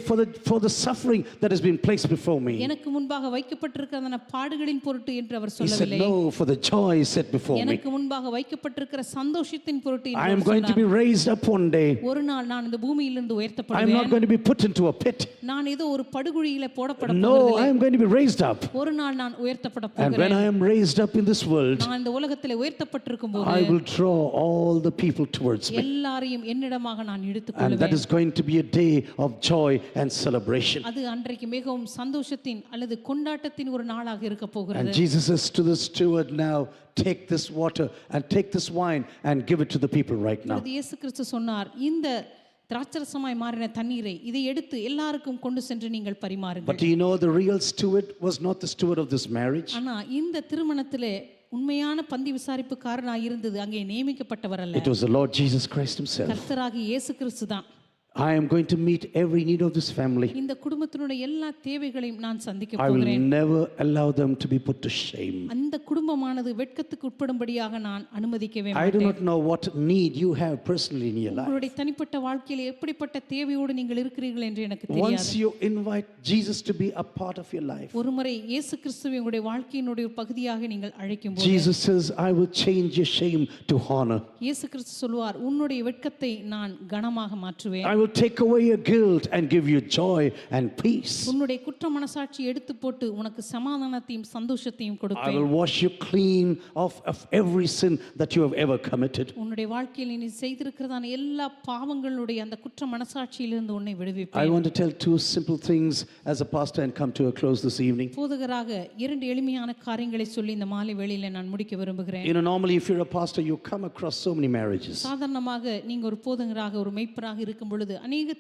for the suffering that has been placed before me. எனக்கு முன்பாக வைக்கப்பட்டிருக்கிற பாடுகளின் பொருட்டு என்று அவர் He said, சொல்லவில்லை. no, for the joy set before me. எனக்கு முன்பாக வைக்கப்பட்டிருக்கிற சந்தோஷத்தின் பொருட்டு என்று I am our going to be சொன்னார். raised up one day. ஒரு நாள் நான் இந்த பூமியிலிருந்து I am not உயர்த்தப்படுவேன். going to be put into a pit. நான் ஏதோ ஒரு படுகுழியில போடப்பட No, போவதில்லை. I am going to be raised up. ஒரு நாள் நான் உயர்த்தப்பட And when போகிறேன். I am raised up in this world, நான் இந்த உலகத்திலே உயர்த்தப்பட்டிருக்கும் I போது will draw all the people towards me. எல்லாரையும் என்னிடமாக நான் And that எடுத்துக்கொள்வேன். is going to be a day of joy and celebration. அது அன்றைக்கு மிகவும் சந்தோஷத்தின் அல்லது கொண்டாட்டத்தின் ஒரு நாளாக இருக்க போகிறது. And Jesus says to the steward, now take this water and take this wine and give it to the people right now. அப்பொழுது இயேசு கிறிஸ்து சொன்னார், இந்த திராட்சரசமாய் மாறின தண்ணீரை இதை எடுத்து எல்லாருக்கும் கொண்டு சென்று நீங்கள் பரிமாறுங்கள். But do you know the real steward was not the steward of this marriage? ஆனா இந்த திருமணத்திலே உண்மையான பந்தி விசாரிப்புக்காரனாய் இருந்தது அங்கே நியமிக்கப்பட்டவர் அல்ல, It was the Lord Jesus Christ himself. கர்த்தராகிய இயேசு கிறிஸ்து தான். I am going to meet every need of this family. இந்த குடும்பத்தினுடைய எல்லா தேவைகளையும் நான் சந்திக்க I will போகிறேன். never allow them to be put to shame. அந்த குடும்பமானது வெட்கத்துக்கு உட்படும்படியாக நான் அனுமதிக்கவே I do மாட்டேன். not know what need you have personally in your life. உங்களுடைய தனிப்பட்ட வாழ்க்கையில் எப்படிப்பட்ட தேவையோடு நீங்கள் இருக்கிறீர்கள் என்று எனக்கு தெரியாது. Once you invite Jesus to be a part of your life, ஒருமுறை இயேசு கிறிஸ்துவை உங்களுடைய வாழ்க்கையினுடைய ஒரு பகுதியாக நீங்கள் அழைக்கும்போது Jesus says, I will change your shame to honor. இயேசு கிறிஸ்து சொல்வார், உன்னுடைய வெட்கத்தை நான் கனமாக மாற்றுவேன். I will take away your guilt and give you joy and peace. உன்னுடைய குற்ற மனசாட்சி எடுத்து போட்டு உனக்கு சமாதானத்தையும் சந்தோஷத்தையும் I கொடுப்பேன். will wash you clean of every sin that you have ever committed. உன்னுடைய வாழ்க்கையில் நீ செய்திருக்கிறதான எல்லா பாவங்களுடைய அந்த குற்ற மனசாட்சியிலிருந்து உன்னை I விடுவிப்பேன். want to tell two simple things as a pastor and come to a close this evening. போதகராக இரண்டு எளிமையான காரியங்களை சொல்லி இந்த மாலை வேளையில நான் முடிக்க விரும்புகிறேன். You know, normally if you're a pastor, you come across so many marriages. சாதாரணமாக நீங்க ஒரு போதகராக ஒரு மெய்ப்பராக இருக்கும் பொழுது அநேக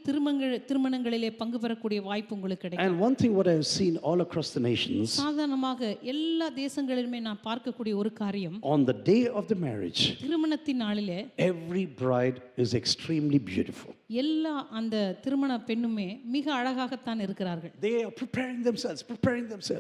திருமணங்களிலே பங்கு பெறக்கூடிய வாய்ப்பு உங்களுக்கு கிடைக்கும். And one thing what I have seen all across the nations, சாதாரணமாக எல்லா தேசங்களிலுமே நான் பார்க்கக்கூடிய ஒரு காரியம், on the day of the marriage, திருமணத்தின் நாளிலே every bride is extremely beautiful. எல்லா அந்த திருமண பெண்ணுமே மிக அழகாகத்தான் இருக்கிறார்கள். They are preparing themselves.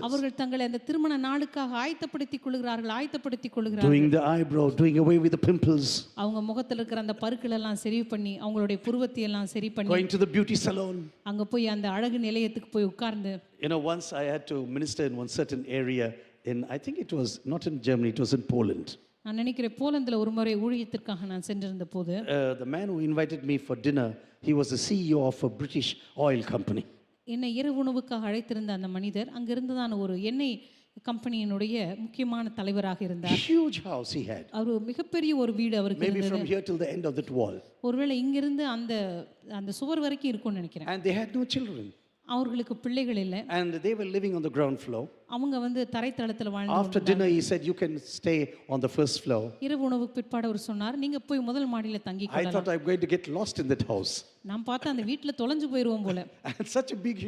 அவர்கள் தங்களை அந்த திருமண நாளுக்காக ஆயத்தப்படுத்திக் கொள்கிறார்கள். Doing the eyebrow, doing away with the pimples. அவங்க முகத்தில் இருக்கிற அந்த பருக்கள் எல்லாம் சரி பண்ணி, அவங்களுடைய புருவத்தை எல்லாம் சரி பண்ணி, Going to the beauty salon. அங்க போய் அந்த அழகு நிலையத்துக்கு போய் உட்கார்ந்து. You know, once I had to minister in one certain area in, I think it was not in Germany, it was in Poland. நான் நினைக்கிறேன் போலந்தில் ஒரு முறை ஊழியத்திற்காக நான் சென்றிருந்த போது The man who invited me for dinner, he was the CEO of a British oil company. என்னை இரவு உணவுக்காக அழைத்திருந்த அந்த மனிதர் அங்கிருந்ததான ஒரு எண்ணெய் கம்பெனியினுடைய முக்கியமான தலைவராக இருந்தார். Huge house he had. அவர் மிகப்பெரிய ஒரு வீடு அவருக்கு Maybe இருந்தது. from here till the end of that wall. ஒருவேளை இங்கிருந்து அந்த அந்த சுவர் வரைக்கும் இருக்கும்னு நினைக்கிறேன். And they had no children. அவர்களுக்கு பிள்ளைகள் இல்லை. And they were living on the ground floor. அவங்க வந்து தரைத்தளத்தில் வாழ்ந்து After dinner he said, you can stay on the first floor. இரவு உணவுக்கு பிற்பாடு அவர் சொன்னார், நீங்க போய் முதல் மாடியில தங்கி I கொள்ளலாம். thought I'm going to get lost in that house. நான் பார்த்தா அந்த வீட்ல தொலைஞ்சு போயிடுவோம் போல. And such a big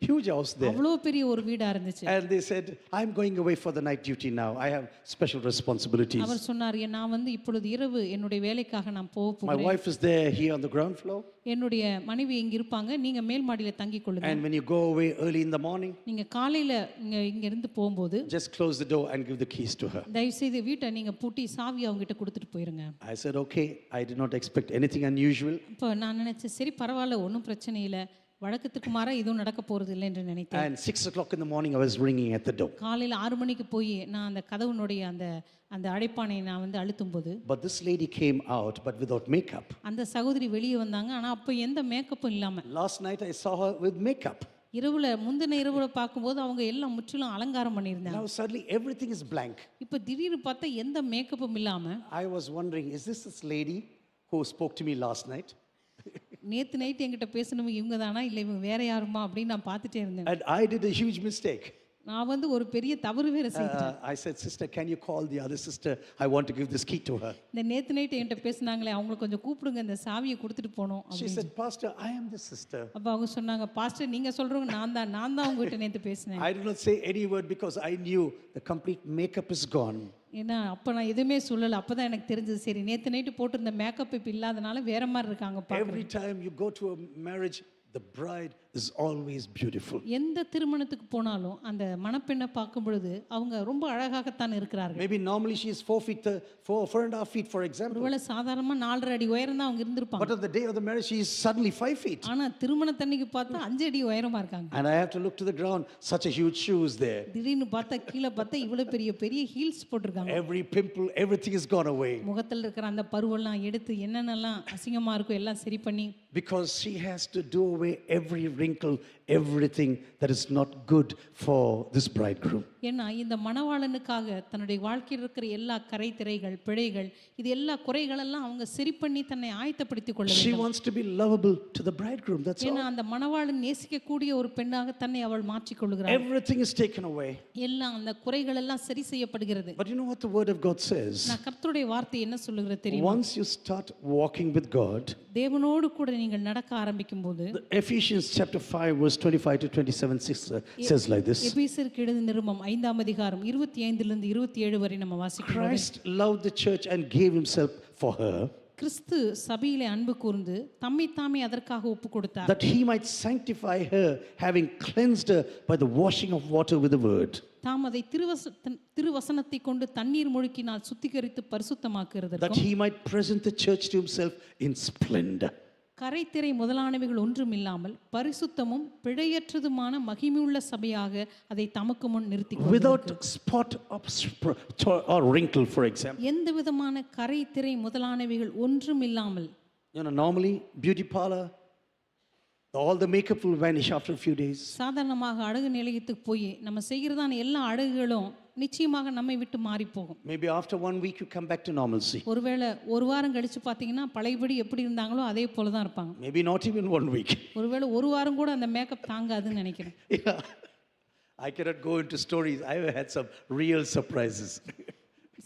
huge house there. அவ்வளோ பெரிய ஒரு வீடா இருந்துச்சு. And they said, I'm going away for the night duty now. I have special responsibilities. அவர் சொன்னார், நான் வந்து இப்பொழுது இரவு என்னுடைய வேலைக்காக நான் போக My போகிறேன். wife is there here on the ground floor. என்னுடைய மனைவி இங்க இருப்பாங்க, நீங்க மேல் மாடியில தங்கி கொள்ளுங்க. And when you go away early in the morning, நீங்க காலையில இங்க இருந்து போகும்போது just close the door and give the keys to her. தயவு செய்து வீட்டை நீங்க பூட்டி சாவி அவங்க கிட்ட கொடுத்துட்டு போயிருங்க. I said, okay. I did not expect anything unusual. இப்போ நான் நினைச்சேன், சரி பரவாயில்ல, ஒன்றும் பிரச்சனை இல்லை, வழக்கத்துக்கு மாறா இதுவும் நடக்க போறது இல்லை என்று நினைத்தேன். And 6 o'clock in the morning, I was ringing at the door. காலையில் 6 மணிக்கு போய் நான் அந்த கதவுனுடைய அந்த அடைப்பானை நான் வந்து அழுத்தும் போது, But this lady came out, but without makeup. அந்த சகோதரி வெளியே வந்தாங்க. ஆனா அப்போ எந்த மேக்கப்பும் இல்லாம. Last night I saw her with makeup. முந்தின இரவுல பார்க்கும்போது அவங்க எல்லாம் முற்றிலும் அலங்காரம் பண்ணியிருந்தாங்க. Now suddenly everything is blank. இப்போ திடீர்னு பார்த்தா எந்த மேக்கப்பும் இல்லாம. I was wondering, is this lady who spoke to me last night? நேத்து நைட் என்கிட்ட பேசணும் இவங்க தானா இல்லை இவங்க வேற யாருமா அப்படின்னு நான் பார்த்துட்டே இருந்தேன். And I did a huge mistake. நான் வந்து ஒரு பெரிய தவறு வேற செய்தேன். I said, sister, can you call the other sister? I want to give this key to her. இந்த நேத்து நைட் என்கிட்ட பேசினாங்களே அவங்களை கொஞ்சம் கூப்பிடுங்க, இந்த சாவியை கொடுத்துட்டு போகணும். She said, Pastor, I am the sister. அப்ப அவங்க சொன்னாங்க, பாஸ்டர் நீங்க சொல்றவங்க நான் தான் உங்ககிட்ட நேத்து பேசினேன். I did not say any word because I knew the complete makeup is gone. ஏன்னா அப்போ நான் எதுவுமே சொல்லலை. அப்போ தான் எனக்கு தெரிஞ்சது, சரி நேற்று நைட்டு போட்டிருந்த மேக்கப் இப்போ இல்லாதனால வேற மாதிரி இருக்காங்க. Every time you go to a marriage, the bride is always beautiful. எந்த திருமணத்துக்கு போனாலும் அந்த மணப்பெண்ணை பார்க்கும் பொழுது அவங்க ரொம்ப அழகாகத்தான் இருக்கிறார்கள். Maybe normally she is 4.5 feet, for example. ஒருவேளை சாதாரணமா 4.5 அடி உயரம் தான் அவங்க இருந்திருப்பாங்க. But on the day of the marriage, she is suddenly 5 feet. ஆனா திருமணத்தன்னைக்கு பார்த்தா 5 அடி உயரமா இருக்காங்க. And I have to look to the ground. Such a huge shoes there. திடீர்னு பார்த்தா கீழே பார்த்தா இவ்வளவு பெரிய ஹீல்ஸ் போட்டிருக்காங்க. Every pimple, everything is gone away. முகத்தில் இருக்கிற அந்த பருவெல்லாம் எடுத்து என்னென்னலாம் அசிங்கமா இருக்கோ எல்லாம் சரி பண்ணி. Because she has to do away every wrinkle, everything that is not good for this bridegroom. ஏன்னா இந்த மணவாளனுக்காக தன்னுடைய வாழ்க்கையில் இருக்கிற எல்லா கரை திரைகள் பிழைகள் இது எல்லா குறைகள் எல்லாம் அவங்க சரி பண்ணி தன்னை ஆயத்தப்படுத்திக் கொள்ள வேண்டும். She wants to be lovable to the bridegroom. That's all. ஏன்னா அந்த மணவாளன் நேசிக்கக்கூடிய ஒரு பெண்ணாக தன்னை அவள் மாற்றிக் கொள்கிறாள். Everything is taken away. எல்லாம் அந்த குறைகள் எல்லாம் சரி செய்யப்படுகிறது. But you know what the word of God says? நான் கர்த்தருடைய வார்த்தை என்ன சொல்லுகிறது தெரியுமா? Once you start walking with God, தேவனோடு கூட நீங்கள் நடக்க ஆரம்பிக்கும் போது, Ephesians chapter 5 verse 25 to 27 says like this. எபேசியருக்கு எழுதின நிருபம் 5ஆம் அதிகாரம் 25 லிருந்து 27 வரை நம்ம வாசிக்கிறோம். Christ loved the church and gave himself for her. கிறிஸ்து சபையிலே அன்பு கூர்ந்து தம்மைத்தாமே அதற்காக ஒப்பு கொடுத்தார். that he might sanctify her, having cleansed her by the washing of water with the word. தாம் அதை திருவசனத்தை கொண்டு தண்ணீர் முழுக்கினால் சுத்திகரித்து That பரிசுத்தமாக்குறதற்கும் he might present the church to himself in splendor. கரைத்திரை முதலானவைகள் ஒன்றும் இல்லாமல் பரிசுத்தமும் பிழையற்றதுமான மகிமையுள்ள சபையாக அதை தமக்கு முன் நிறுத்தி Without spot or wrinkle, for example. எந்த விதமான கரைத்திரை முதலானவைகள் ஒன்றும் இல்லாமல். You know, normally, beauty parlor, all the makeup will vanish after a few days. சாதாரணமாக அழகு நிலையத்துக்கு போய் நம்ம செய்கிறதான எல்லா அழகுகளும் நிச்சயமாக நம்மை விட்டு மாறி போகும். Maybe after 1 week you come back to normalcy. ஒருவேளை ஒரு வாரம் கழிச்சு பார்த்தீங்கன்னா பழையபடி எப்படி இருந்தாங்களோ அதே போல தான் இருப்பாங்க. Maybe not even 1 week. ஒருவேளை ஒரு வாரம் கூட அந்த மேக்கப் தாங்காதுன்னு நினைக்கிறேன். Yeah. I cannot go into stories. I have had some real surprises.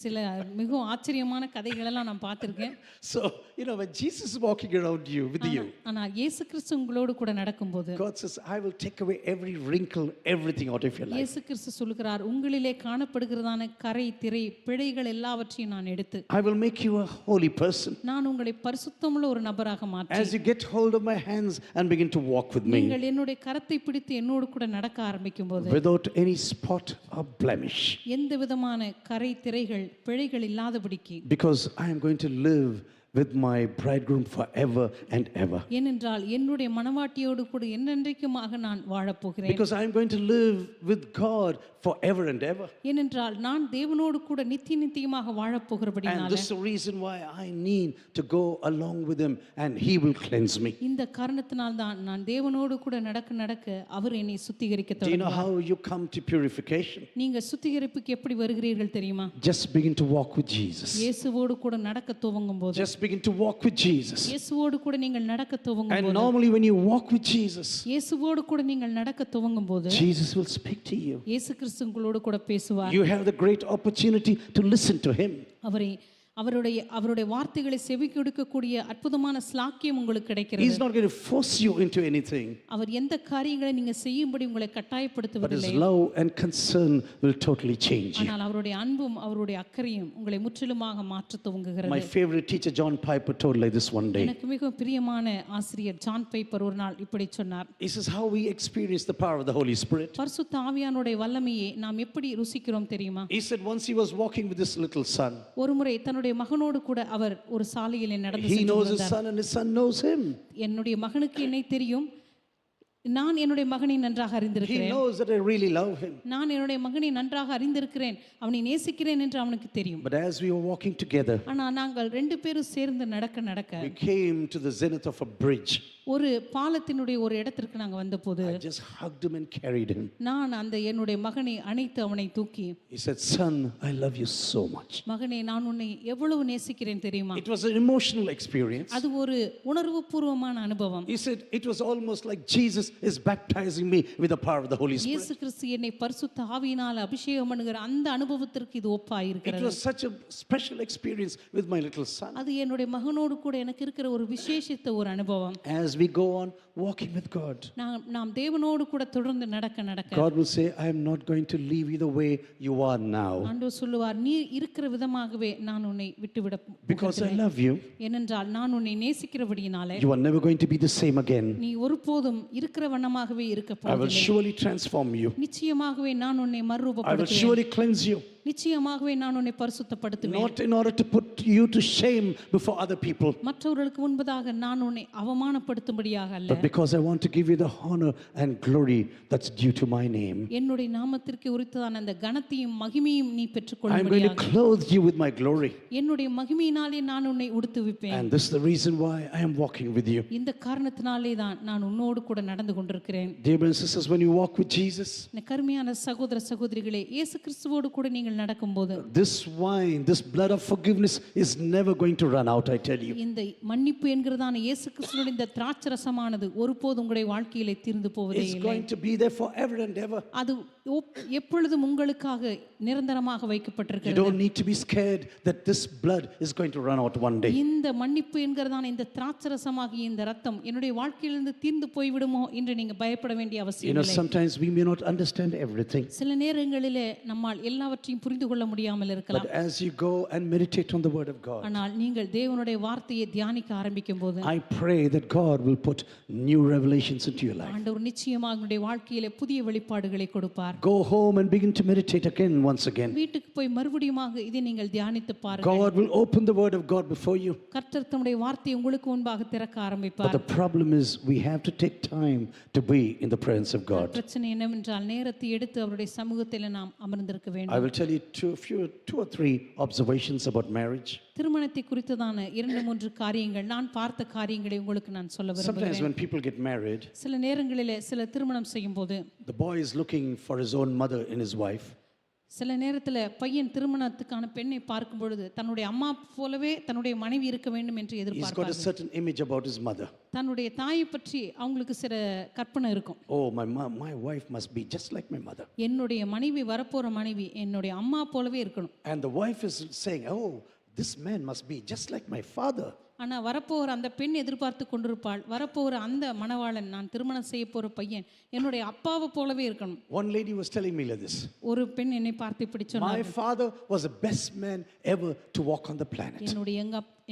சில மிகவும் ஆச்சரியமான கதைகளெல்லாம் நான் பார்த்துருக்கேன். So, you know, when Jesus is walking around you, with you, ஆனால் இயேசு கிறிஸ்து உங்களோடு கூட நடக்கும்போது God says, I will take away every wrinkle, everything out of your life. இயேசு கிறிஸ்து சொல்கிறார், உங்களிலே காணப்படுகிறதான கரை திரை பிழைகள் எல்லாவற்றையும் நான் எடுத்து I will make you a holy person. நான் உங்களை பரிசுத்தமுள்ள ஒரு நபராக மாற்றி As you get hold of my hands and begin to walk with me, நீங்கள் என்னுடைய கரத்தை பிடித்து என்னோடு கூட நடக்க ஆரம்பிக்கும் போது without any spot or blemish, எந்த விதமான கரை திரைகள் பிழைகள் இல்லாதபடிக்கு, because I am going to live with my bridegroom forever and ever. ஏனென்றால் என்னுடைய மணவாட்டியோடு கூட என்னென்றைக்குமாக நான் வாழப்போகிறேன். Because I am going to live with God forever and ever. ஏனென்றால் நான் தேவனோடு கூட நித்தியமாக And வாழப்போகிறபடினால this is the reason why I need to go along with him and he will cleanse me. இந்த காரணத்தினால் தான் நான் தேவனோடு கூட நடக்க அவர் என்னை சுத்திகரிக்க Do you know தொடங்குவார். how you come to purification? நீங்க சுத்திகரிப்புக்கு எப்படி வருகிறீர்கள் தெரியுமா? Just begin to walk with Jesus. இயேசுவோடு கூட நடக்க துவங்கும் போது, Just begin to walk with Jesus. இயேசுவோடு கூட நீங்கள் நடக்க துவங்கும் And போது, normally when you walk with Jesus, இயேசுவோடு கூட நீங்கள் நடக்க துவங்கும் போது Jesus will speak to you. இயேசு கிறிஸ்து உங்களோடு கூட பேசுவார். You have the great opportunity to listen to him. அவருடைய வார்த்தைகளை செவி கொடுக்கக்கூடிய அற்புதமான ஸ்லாக்கியம் உங்களுக்கு கிடைக்கிறது. He's not going to force you into anything, அவர் எந்த காரியங்களை நீங்க செய்யும்படி உங்களை but கட்டாயப்படுத்துவதில்லை. his love and concern will totally change you. ஆனால் அவருடைய அன்பும் அவருடைய அக்கறையும் உங்களை முற்றிலுமாக மாற்ற துவங்குகிறது. My favorite teacher John Piper told like this one day. எனக்கு மிகவும் பிரியமான ஆசிரியர் ஜான் பைப்பர் ஒரு நாள் இப்படி சொன்னார். He says how we experience the power of the Holy Spirit. பரிசுத்த ஆவியானுடைய வல்லமையை நாம் எப்படி ருசிக்கிறோம் தெரியுமா? He said once he was walking with his little son. ஒருமுறை தன்னுடைய மகனோடு கூட அவர் ஒரு சாலையிலே நடந்து He சென்று knows his வந்தார். son and his son knows him. என்னுடைய மகனுக்கு என்னை தெரியும், நான் என்னுடைய மகனை நன்றாக He அறிந்திருக்கிறேன், knows that I really love him. நான் என்னுடைய மகனை நன்றாக அறிந்திருக்கிறேன், அவனை நேசிக்கிறேன் என்று அவனுக்கு தெரியும். But as we were walking together, ஆனால் நாங்கள் 2 பேரும் சேர்ந்து நடக்க we came to the zenith of a bridge. ஒரு பாலத்தினுடைய ஒரு இடத்திற்கு நாங்கள் வந்தபோது I just hugged him and carried him. நான் அந்த என்னுடைய மகனை அணைத்து அவனை தூக்கி, He said, son, I love you so much. மகனே நான் உன்னை எவ்வளவு நேசிக்கிறேன் தெரியுமா? It was an emotional experience. அது ஒரு உணர்வுபூர்வமான அனுபவம். He said, it was almost like Jesus is baptizing me with the power of the Holy Spirit. இயேசு கிறிஸ்து என்னை பரிசுத்த ஆவியினால் அபிஷேகம் பண்ணுகிற அந்த அனுபவத்திற்கு இது It ஒப்பாயிருக்கிறது. was such a special experience with my little son. அது என்னுடைய மகனோடு கூட எனக்கு இருக்கிற ஒரு விசேஷித்த ஒரு அனுபவம். As we go on walking with God, நாம் தேவனோடு கூட தொடர்ந்து நடக்க God will say, I am not going to leave you the way you are now, ஆண்டவர் சொல்லுவார், நீ இருக்கிற விதமாகவே நான் உன்னை விட்டுவிட because I love you. ஏனென்றால் நான் உன்னை நேசிக்கிறபடியினாலே You are never going to be the same again. நீ ஒருபோதும் இருக்கிற வண்ணமாகவே இருக்க I will போவதில்லை. surely transform you. நிச்சயமாகவே நான் உன்னை I will மறுரூபப்படுத்துவேன். surely cleanse you. நிச்சயமாகவே நான் உன்னை பரிசுத்தப்படுத்துவேன். Not in order to put you to shame before other people, மற்றவர்களுக்கு முன்பதாக நான் உன்னை அவமானப்படுத்தும்படியாக அல்ல, but because I want to give you the honor and glory that's due to my name. என்னுடைய நாமத்திற்கு உரித்ததான அந்த கனத்தையும் மகிமையும் நீ I am going to பெற்றுக்கொள்ளும்படியாக clothe you with my glory. என்னுடைய மகிமையினாலே நான் உன்னை உடுத்துவிப்பேன். And this is the reason why I am walking with you. இந்த காரணத்தினாலே தான் நான் உன்னோடு கூட நடந்து கொண்டிருக்கிறேன். Dear brothers and sisters, when you walk with Jesus, இந்த கருமையான சகோதர சகோதரிகளே, இயேசு கிறிஸ்துவோடு கூட நீங்கள் நடக்கும்போது this wine, this blood of forgiveness is never going to run out, I tell you. இந்த மன்னிப்பு என்கிறதான இயேசு கிறிஸ்துவின் இந்த திராட்சரசமானது ஒருபோதும் உங்களுடைய வாழ்க்கையிலே தீர்ந்து போவதே It's இல்லை. going to be there forever and ever. அது எப்பொழுதும் உங்களுக்காக நிரந்தரமாக You வைக்கப்பட்டிருக்கிறது. don't need to be scared that this blood is going to run out one day. இந்த மன்னிப்பு என்கிறதான இந்த திராட்சரசமாகிய இந்த ரத்தம் என்னுடைய வாழ்க்கையிலிருந்து தீர்ந்து போய்விடுமோ என்று நீங்க பயப்பட வேண்டிய You அவசியம் know, இல்லை. sometimes we may not understand everything, சில நேரங்களிலே நம்மால் எல்லாவற்றையும் புரிந்து கொள்ள முடியாமல் இருக்கலாம். but as you go and meditate on the word of God, ஆனால் நீங்கள் தேவனுடைய வார்த்தையை தியானிக்க ஆரம்பிக்கும் போது I pray that God will put new revelations into your life. ஆண்டவர் நிச்சயமாக உங்களுடைய வாழ்க்கையிலே புதிய வெளிப்பாடுகளை கொடுப்பார். Go home and begin to meditate again, once again. வீட்டுக்கு போய் மறுபடியுமாக இதை நீங்கள் தியானித்து பாருங்கள். God will open the word of God before you. கர்த்தர் தம்முடைய வார்த்தையை உங்களுக்கு முன்பாக திறக்க But ஆரம்பிப்பார். the problem is we have to take time to be in the presence of God. பிரச்சனை என்னவென்றால் நேரத்தை எடுத்து அவருடைய சமூகத்தில் நாம் அமர்ந்திருக்க I வேண்டும். will tell you two or three observations about marriage. திருமணத்தை குறித்ததான 2-3 காரியங்கள் நான் பார்த்த காரியங்களை உங்களுக்கு நான் சொல்ல Sometimes விரும்புகிறேன். when people get married, சில நேரங்களிலே சில திருமணம் செய்யும் போது the boy is looking for his own mother in his wife. சில நேரத்தில் பையன் திருமணத்துக்கான பெண்ணை பார்க்கும் பொழுது தன்னுடைய அம்மா போலவே தன்னுடைய மனைவி இருக்க வேண்டும் என்று He's got a எதிர்பார்ப்பார். certain image about his mother. தன்னுடைய தாயை பற்றி அவங்களுக்கு சில கற்பனை இருக்கும். Oh, my wife must be just like my mother. என்னுடைய மனைவி வரப்போற மனைவி என்னுடைய அம்மா போலவே இருக்கணும். And the wife is saying, oh, this man must be just like my father. ஆனா வரப்போகிற அந்த பெண் எதிர்பார்த்து கொண்டிருப்பாள், வரப்போகிற அந்த மணவாளன் நான் திருமணம் செய்ய போற பையன் என்னுடைய அப்பாவை போலவே இருக்கணும். One lady was telling me like this. ஒரு பெண் என்னை பார்த்து இப்படி சொன்னார், My father was the best man ever to walk on the planet.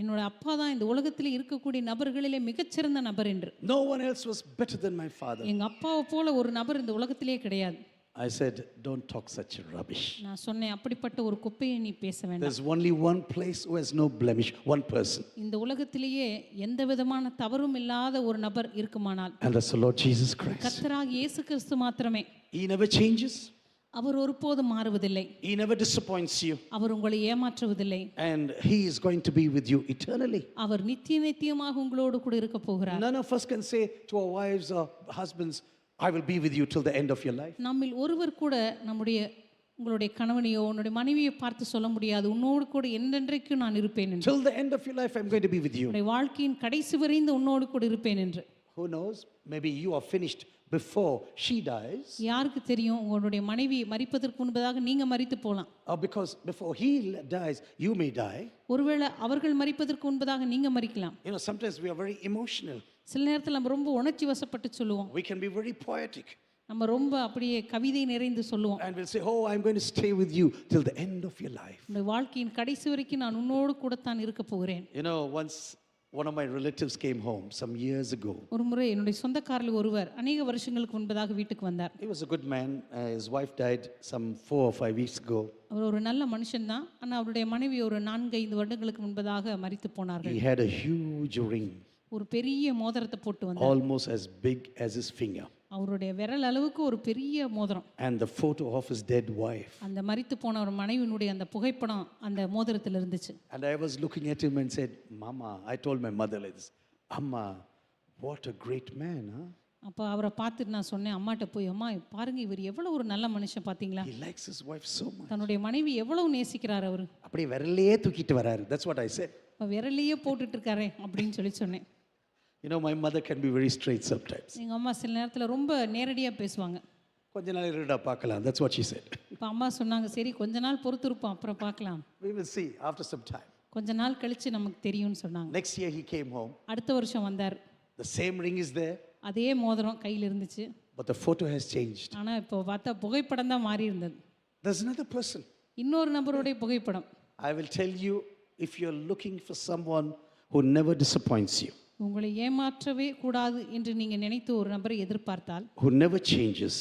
என்னோட அப்பா தான் இந்த உலகத்தில் இருக்கக்கூடிய நபர்களிலே மிகச்சிறந்த நபர் என்று. No one else was better than my father. எங்க அப்பாவை போல ஒரு நபர் இந்த உலகத்திலே கிடையாது. I said, don't talk such rubbish. நான் சொன்னேன், அப்படிப்பட்ட ஒரு குப்பையை நீ பேச வேண்டாம். There's only one place who has no blemish, one person. இந்த உலகத்திலேயே எந்த விதமான தவறும் இல்லாத ஒரு நபர் இருக்குமானால் And that's the Lord Jesus Christ. கர்த்தராகிய இயேசு கிறிஸ்து மாத்திரமே. He never changes. அவர் ஒருபோதும் மாறுவதில்லை. He never disappoints you. அவர் உங்களை ஏமாற்றுவதில்லை. And he is going to be with you eternally. அவர் நித்தியமாக உங்களோடு கூட இருக்க போகிறார். None of us can say to our wives or husbands, I will be with you till the end of your life. நம்மில் ஒருவர் கூட உங்களுடைய கணவனையோ உன்னுடைய மனைவியை பார்த்து சொல்ல முடியாது, உன்னோடு கூட என்றென்றைக்கும் நான் இருப்பேன் என்று. Till the end of your life, I'm going to be with you. உன்னுடைய வாழ்க்கையின் கடைசி வரைந்து உன்னோடு கூட இருப்பேன் என்று. Who knows? Maybe you are finished before she dies. யாருக்கு தெரியும், உங்களுடைய மனைவி மரிப்பதற்கு முன்பதாக நீங்க மரித்து போலாம். Or because before he dies, you may die. ஒருவேளை அவர்கள் மரிப்பதற்கு முன்பதாக நீங்க மரிக்கலாம். You know, sometimes we are very emotional. சில நேரத்தில் நம்ம ரொம்ப உணர்ச்சி வசப்பட்டு சொல்லுவோம். We can be very poetic. நம்ம ரொம்ப அப்படியே கவிதை நிறைந்து சொல்லுவோம். And we'll say, oh, I'm going to stay with you till the end of your life. உங்களுடைய வாழ்க்கையின் கடைசி வரைக்கும் நான் உன்னோடு கூட தான் இருக்க போகிறேன். You know, once one of my relatives came home some years ago. ஒரு முறை என்னுடைய சொந்தக்காரர்கள் ஒருவர் அநேக வருஷங்களுக்கு முன்பதாக வீட்டுக்கு வந்தார். He was a good man. His wife died some 4 or 5 weeks ago. அவர் ஒரு நல்ல மனுஷன் தான். ஆனால் அவருடைய மனைவி ஒரு 4-5 வருடங்களுக்கு முன்பதாக மரித்து போனார்கள். He had a huge ring, ஒரு பெரிய மோதிரத்தை போட்டு வந்தார். almost as big as his finger. அவருடைய விரல் அளவுக்கு ஒரு பெரிய மோதிரம். And the photo of his dead wife. அந்த மரித்து போன ஒரு மனைவியினுடைய அந்த புகைப்படம் அந்த மோதிரத்தில் இருந்துச்சு. And I was looking at him and said, Mama, I told my mother like this, Amma, what a great man, huh? அப்போ அவரை பார்த்துட்டு நான் சொன்னேன் அம்மாட்ட போய், அம்மா பாருங்க இவர் எவ்வளவு ஒரு நல்ல மனுஷன் பார்த்தீங்களா, He likes his wife so much. தன்னுடைய மனைவி எவ்வளவு நேசிக்கிறார் அவரு, அப்படியே விரலையே தூக்கிட்டு வராரு. That's what I said. விரலையே போட்டுட்டு இருக்காரே அப்படின்னு சொன்னேன். You know, my mother can be very straight sometimes. எங்கள் அம்மா சில நேரத்தில் ரொம்ப நேரடியாக பேசுவாங்க. கொஞ்ச நாள் இருடா பார்க்கலாம். That's what she said. இப்போ அம்மா சொன்னாங்க, சரி கொஞ்ச நாள் பொறுத்திருப்போம் அப்புறம் பார்க்கலாம், We will see after some time. கொஞ்ச நாள் கழிச்சு நமக்கு தெரியும்னு சொன்னாங்க. Next year he came home. அடுத்த வருஷம் வந்தார். The same ring is there, அதே மோதிரம் கையில் இருந்துச்சு. but the photo has changed. ஆனால் இப்போ பார்த்தா புகைப்படம் தான் மாறி இருந்தது. There's another person. இன்னொரு நபருடைய புகைப்படம். I will tell you, if you're looking for someone who never disappoints you, உங்களை ஏமாற்றவே கூடாது என்று நீங்க நினைத்து ஒரு நபரை எதிர்பார்த்தால், who never changes,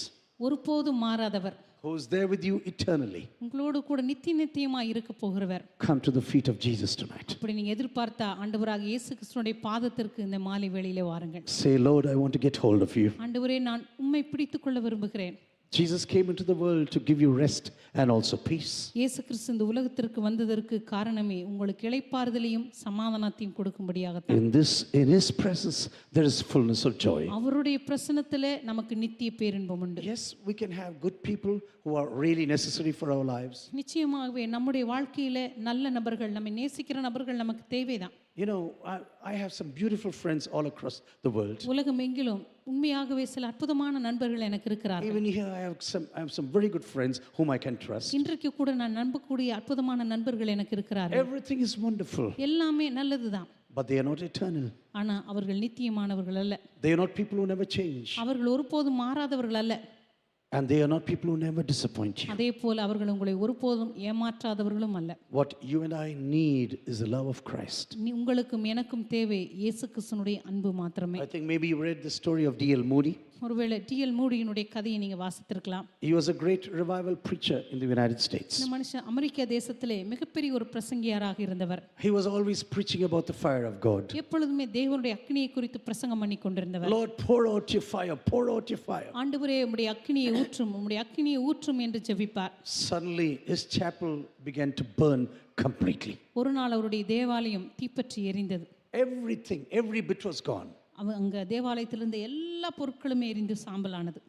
ஒருபோதும் மாறாதவர், who is there with you eternally, உங்களோடு கூட நித்தியமா இருக்க போகிறவர், come to the feet of Jesus tonight. அப்படி நீங்க எதிர்பார்த்தா ஆண்டவராக இயேசு கிறிஸ்துவினுடைய பாதத்திற்கு இந்த மாலை வேளையிலே வாருங்கள். Say, Lord, I want to get hold of you. ஆண்டவரே, நான் உம்மை பிடித்துக் கொள்ள விரும்புகிறேன். Jesus came into the world to give you rest and also peace. இயேசு கிறிஸ்து இந்த உலகத்திற்கு வந்ததற்கு காரணமே உங்களுக்கு இளைப்பாறுதலையும் சமாதானத்தையும் கொடுக்கும்படியாகத்தான். In his presence there is fullness of joy. அவருடைய பிரசன்னத்திலே நமக்கு நித்திய பேரின்பம் உண்டு. Yes, we can have good people who are really necessary for our lives. நிச்சயமாகவே நம்முடைய வாழ்க்கையில நல்ல நபர்கள், நம்மை நேசிக்கிற நபர்கள் நமக்கு தேவைதான். You know, I have some beautiful friends all across the world. உலகம் எங்கிலும் உண்மையாகவே சில அற்புதமான நண்பர்கள் எனக்கு இருக்கிறார்கள். Even here I have some very good friends whom I can trust. இன்றைக்கு கூட நான் நம்பக்கூடிய அற்புதமான நண்பர்கள் எனக்கு இருக்கிறார்கள். Everything is wonderful. எல்லாமே நல்லதுதான். But they are not eternal. ஆனா அவர்கள் நித்தியமானவர்கள் அல்ல. They are not people who never change. அவர்கள் ஒருபோதும் மாறாதவர்கள் அல்ல. And they are not people who never disappoint you. அதே போல அவர்கள் உங்களை ஒருபோதும் ஏமாற்றாதவர்களும் அல்ல. What you and I need is the love of Christ. உங்களுக்கும் எனக்கும் தேவை இயேசு கிறிஸ்துவினுடைய அன்பு மாத்திரமே. I think maybe you read the story of D.L. Moody. ஒருவேளை டிஎல் மூடியினுடைய கதையை நீங்க வாசித்திருக்கலாம். He was a great revival preacher in the United States. இந்த மனுஷன் அமெரிக்க தேசத்திலே மிகப்பெரிய ஒரு பிரசங்கியாராக இருந்தவர். He was always preaching about the fire of God. எப்பொழுதுமே தேவனுடைய அக்கினியை குறித்து பிரசங்கம் பண்ணி கொண்டிருந்தவர். Lord, pour out your fire, pour out your fire. ஆண்டவரே உம்முடைய அக்கினியை ஊற்றும், உம்முடைய அக்கினியை ஊற்றும் என்று ஜெபிப்பார். Suddenly his chapel began to burn completely. ஒரு நாள் அவருடைய தேவாலயம் தீப்பற்றி எரிந்தது. Everything, every bit was gone. அங்க தேவாலயத்திலிருந்து எல்லா பொருட்களுமே எரிந்து சாம்பலானது.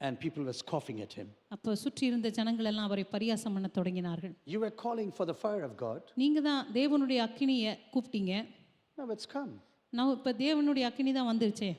And people were scoffing at him. அப்போ சுற்றி இருந்த ஜனங்கள் எல்லாம் அவரை பரியாசம் பண்ண தொடங்கினார்கள். You were calling for the fire of God. நீங்க தான் தேவனுடைய அக்கினியை கூப்பிட்டீங்க. Now it's come. நான் இப்ப தேவனுடைய அக்கினி தான் வந்துருச்சே.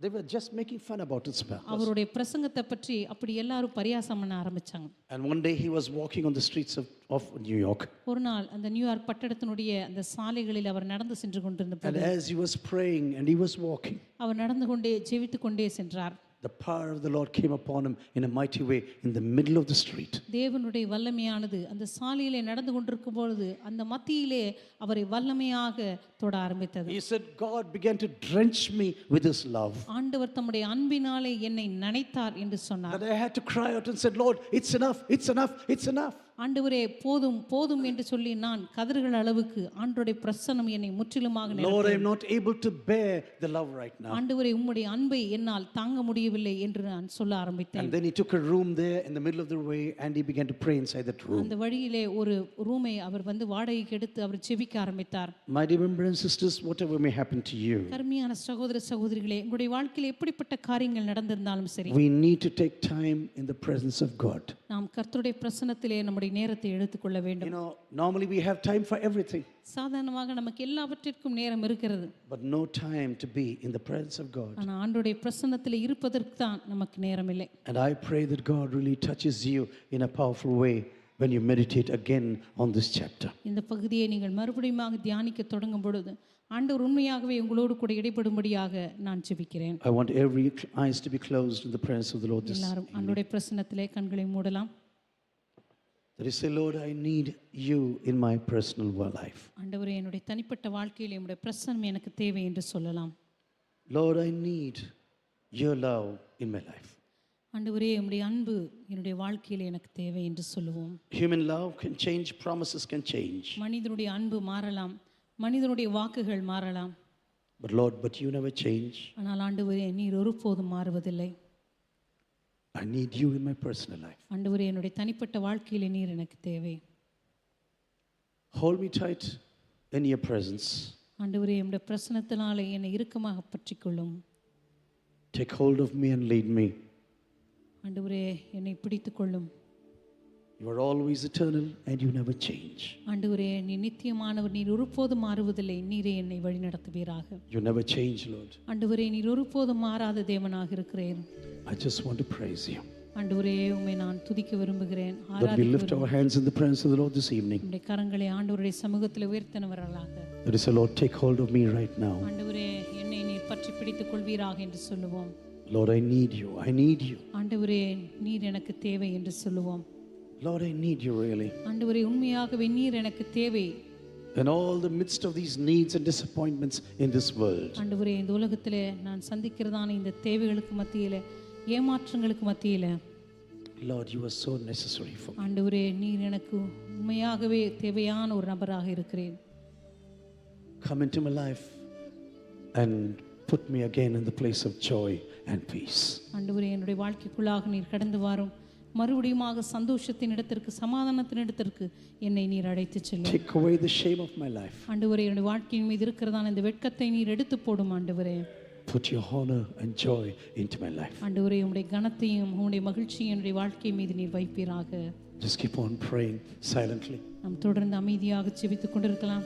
They were just making fun about his purpose. அவருடைய பிரசங்கத்தை பற்றி அப்படி எல்லாரும் பரியாசம் பண்ண ஆரம்பிச்சாங்க. And one day he was walking on the streets of New York. ஒரு நாள் அந்த நியூயார்க் பட்டணத்தினுடைய அந்த சாலைகளில் அவர் நடந்து சென்று கொண்டிருந்த And போது as he was praying and he was walking, அவர் நடந்து கொண்டே ஜெபித்துக் கொண்டே சென்றார். the power of the Lord came upon him in a mighty way in the middle of the street. தேவனுடைய வல்லமையானது அந்த சாலையிலே நடந்து கொண்டிருக்கும் பொழுது அந்த மத்தியிலே அவரை வல்லமையாக தொட ஆரம்பித்தது. He said, God began to drench me with his love. ஆண்டவர் தம்முடைய அன்பினாலே என்னை நனைத்தார் என்று சொன்னார். And I had to cry out and said, Lord, it's enough, it's enough, it's enough. ஆண்டவரே போதும் போதும் என்று சொல்லி நான் கதறுகிற அளவுக்கு ஆண்டவருடைய பிரசன்னம் என்னை முற்றிலுமாக Lord, I am not able to bear the love right now. ஆண்டவரே உம்முடைய அன்பை என்னால் தாங்க முடியவில்லை என்று நான் சொல்ல ஆரம்பித்தேன். And then he took a room there in the middle of the way and he began to pray inside that room. அந்த வழியிலே ஒரு ரூமை அவர் வந்து வாடகைக்கு எடுத்து அவர் ஜெபிக்க ஆரம்பித்தார். My dear brothers and sisters, whatever may happen to you, கர்மியான சகோதர சகோதரிகளே, உங்களுடைய வாழ்க்கையில் எப்படிப்பட்ட காரியங்கள் நடந்திருந்தாலும் சரி, we need to take time in the presence of God. நாம் கர்த்தருடைய பிரசன்னத்திலே நம்முடைய நேரத்தை எடுத்துக்கொள்ள வேண்டும். You know, normally we have time for everything, சாதாரணமாக நமக்கு எல்லாவற்றிற்கும் நேரம் இருக்கிறது. but no time to be in the presence of God. ஆனால் ஆண்டவருடைய பிரசன்னத்திலே இருப்பதற்கு தான் நமக்கு நேரம் இல்லை. And I pray that God really touches you in a powerful way when you meditate again on this chapter. இந்த பகுதியை நீங்கள் மறுபடியும் தியானிக்க தொடங்கும் பொழுது ஆண்டவர் உண்மையாகவே உங்களோடு கூட இடைப்படும்படியாக நான் ஜெபிக்கிறேன். I want every eyes to be closed in the presence of the Lord this எல்லாரும் ஆண்டவருடைய பிரசன்னத்திலே கண்களை மூடலாம். That is, say, Lord, I need you in my personal life. ஆண்டவரே என்னுடைய தனிப்பட்ட வாழ்க்கையில் உம்முடைய பிரசன்னம் எனக்கு தேவை என்று சொல்லலாம். Lord, I need your love in my life. ஆண்டவரே உம்முடைய அன்பு என்னுடைய வாழ்க்கையில் எனக்கு தேவை என்று சொல்லுவோம். Human love can change, promises can change. மனிதனுடைய அன்பு மாறலாம், மனிதனுடைய வாக்குகள் மாறலாம். But Lord, you never change. ஆனால் ஆண்டவரே நீர் ஒருபோதும் மாறுவதில்லை. I need you in my personal life. ஆண்டவரே என்னுடைய தனிப்பட்ட வாழ்க்கையில் நீர் எனக்கு தேவை. Hold me tight in your presence. ஆண்டவரே உம்முடைய பிரசன்னத்தினாலே என்னை இறுக்கமாக பற்றிக்கொள்ளும். Take hold of me and lead me. ஆண்டவரே என்னை பிடித்துக்கொள்ளும். You are always eternal and you never change. ஆண்டவரே நீ நித்தியமானவர், நீர் ஒருபோதும் மாறுவதில்லை, நீரே என்னை வழிநடத்துவீராக. You never change, Lord. ஆண்டவரே நீர் ஒருபோதும் மாறாத தேவனாக இருக்கிறீர். I just want to praise you. ஆண்டவரே உம்மை நான் துதிக்க விரும்புகிறேன், That we ஆராதிக்க lift our hands in the presence of the Lord this evening. உம்முடைய கரங்களை ஆண்டவருடைய சமூகத்தில் உயர்த்தினவர்களாக. That is, the Lord, take hold of me right now. ஆண்டவரே என்னை நீர் பற்றி பிடித்துக் கொள்வீராக என்று சொல்லுவோம். Lord, I need you. I need you. ஆண்டவரே நீர் எனக்கு தேவை என்று சொல்லுவோம். Lord, I need you really. ஆண்டவரே உண்மையாகவே நீர் எனக்கு தேவை. In all the midst of these needs and disappointments in this world, ஆண்டவரே இந்த உலகத்திலே நான் சந்திக்கிறதான இந்த தேவைகளுக்கு மத்தியிலே, ஏமாற்றங்களுக்கு மத்தியிலே, Lord, you are so necessary for me. ஆண்டவரே நீர் எனக்கு உண்மையாகவே தேவையான ஒரு நபராக இருக்கிறேன். Come into my life and put me again in the place of joy and peace. ஆண்டவரே என்னுடைய வாழ்க்கைக்குள்ளாக நீர் கடந்து வாரும். மறுபடியுமாக சந்தோஷத்தின் இடத்திற்கு, சமாதானத்தின் இடத்திற்கு என்னை நீர் அழைத்துச் செல்லும். Take away the shame of my life. ஆண்டவரே என்னுடைய வாழ்க்கையின் மீது இருக்கிறதான இந்த வெட்கத்தை நீர் எடுத்து போடும். ஆண்டவரே put your honor and joy into my life. ஆண்டவரே உம்முடைய கனத்தையும் உம்முடைய மகிழ்ச்சியும் என்னுடைய வாழ்க்கை மீது நீர் வைப்பீராக. Just keep on praying silently. நாம் தொடர்ந்து அமைதியாக ஜெபித்துக் கொண்டிருக்கலாம்.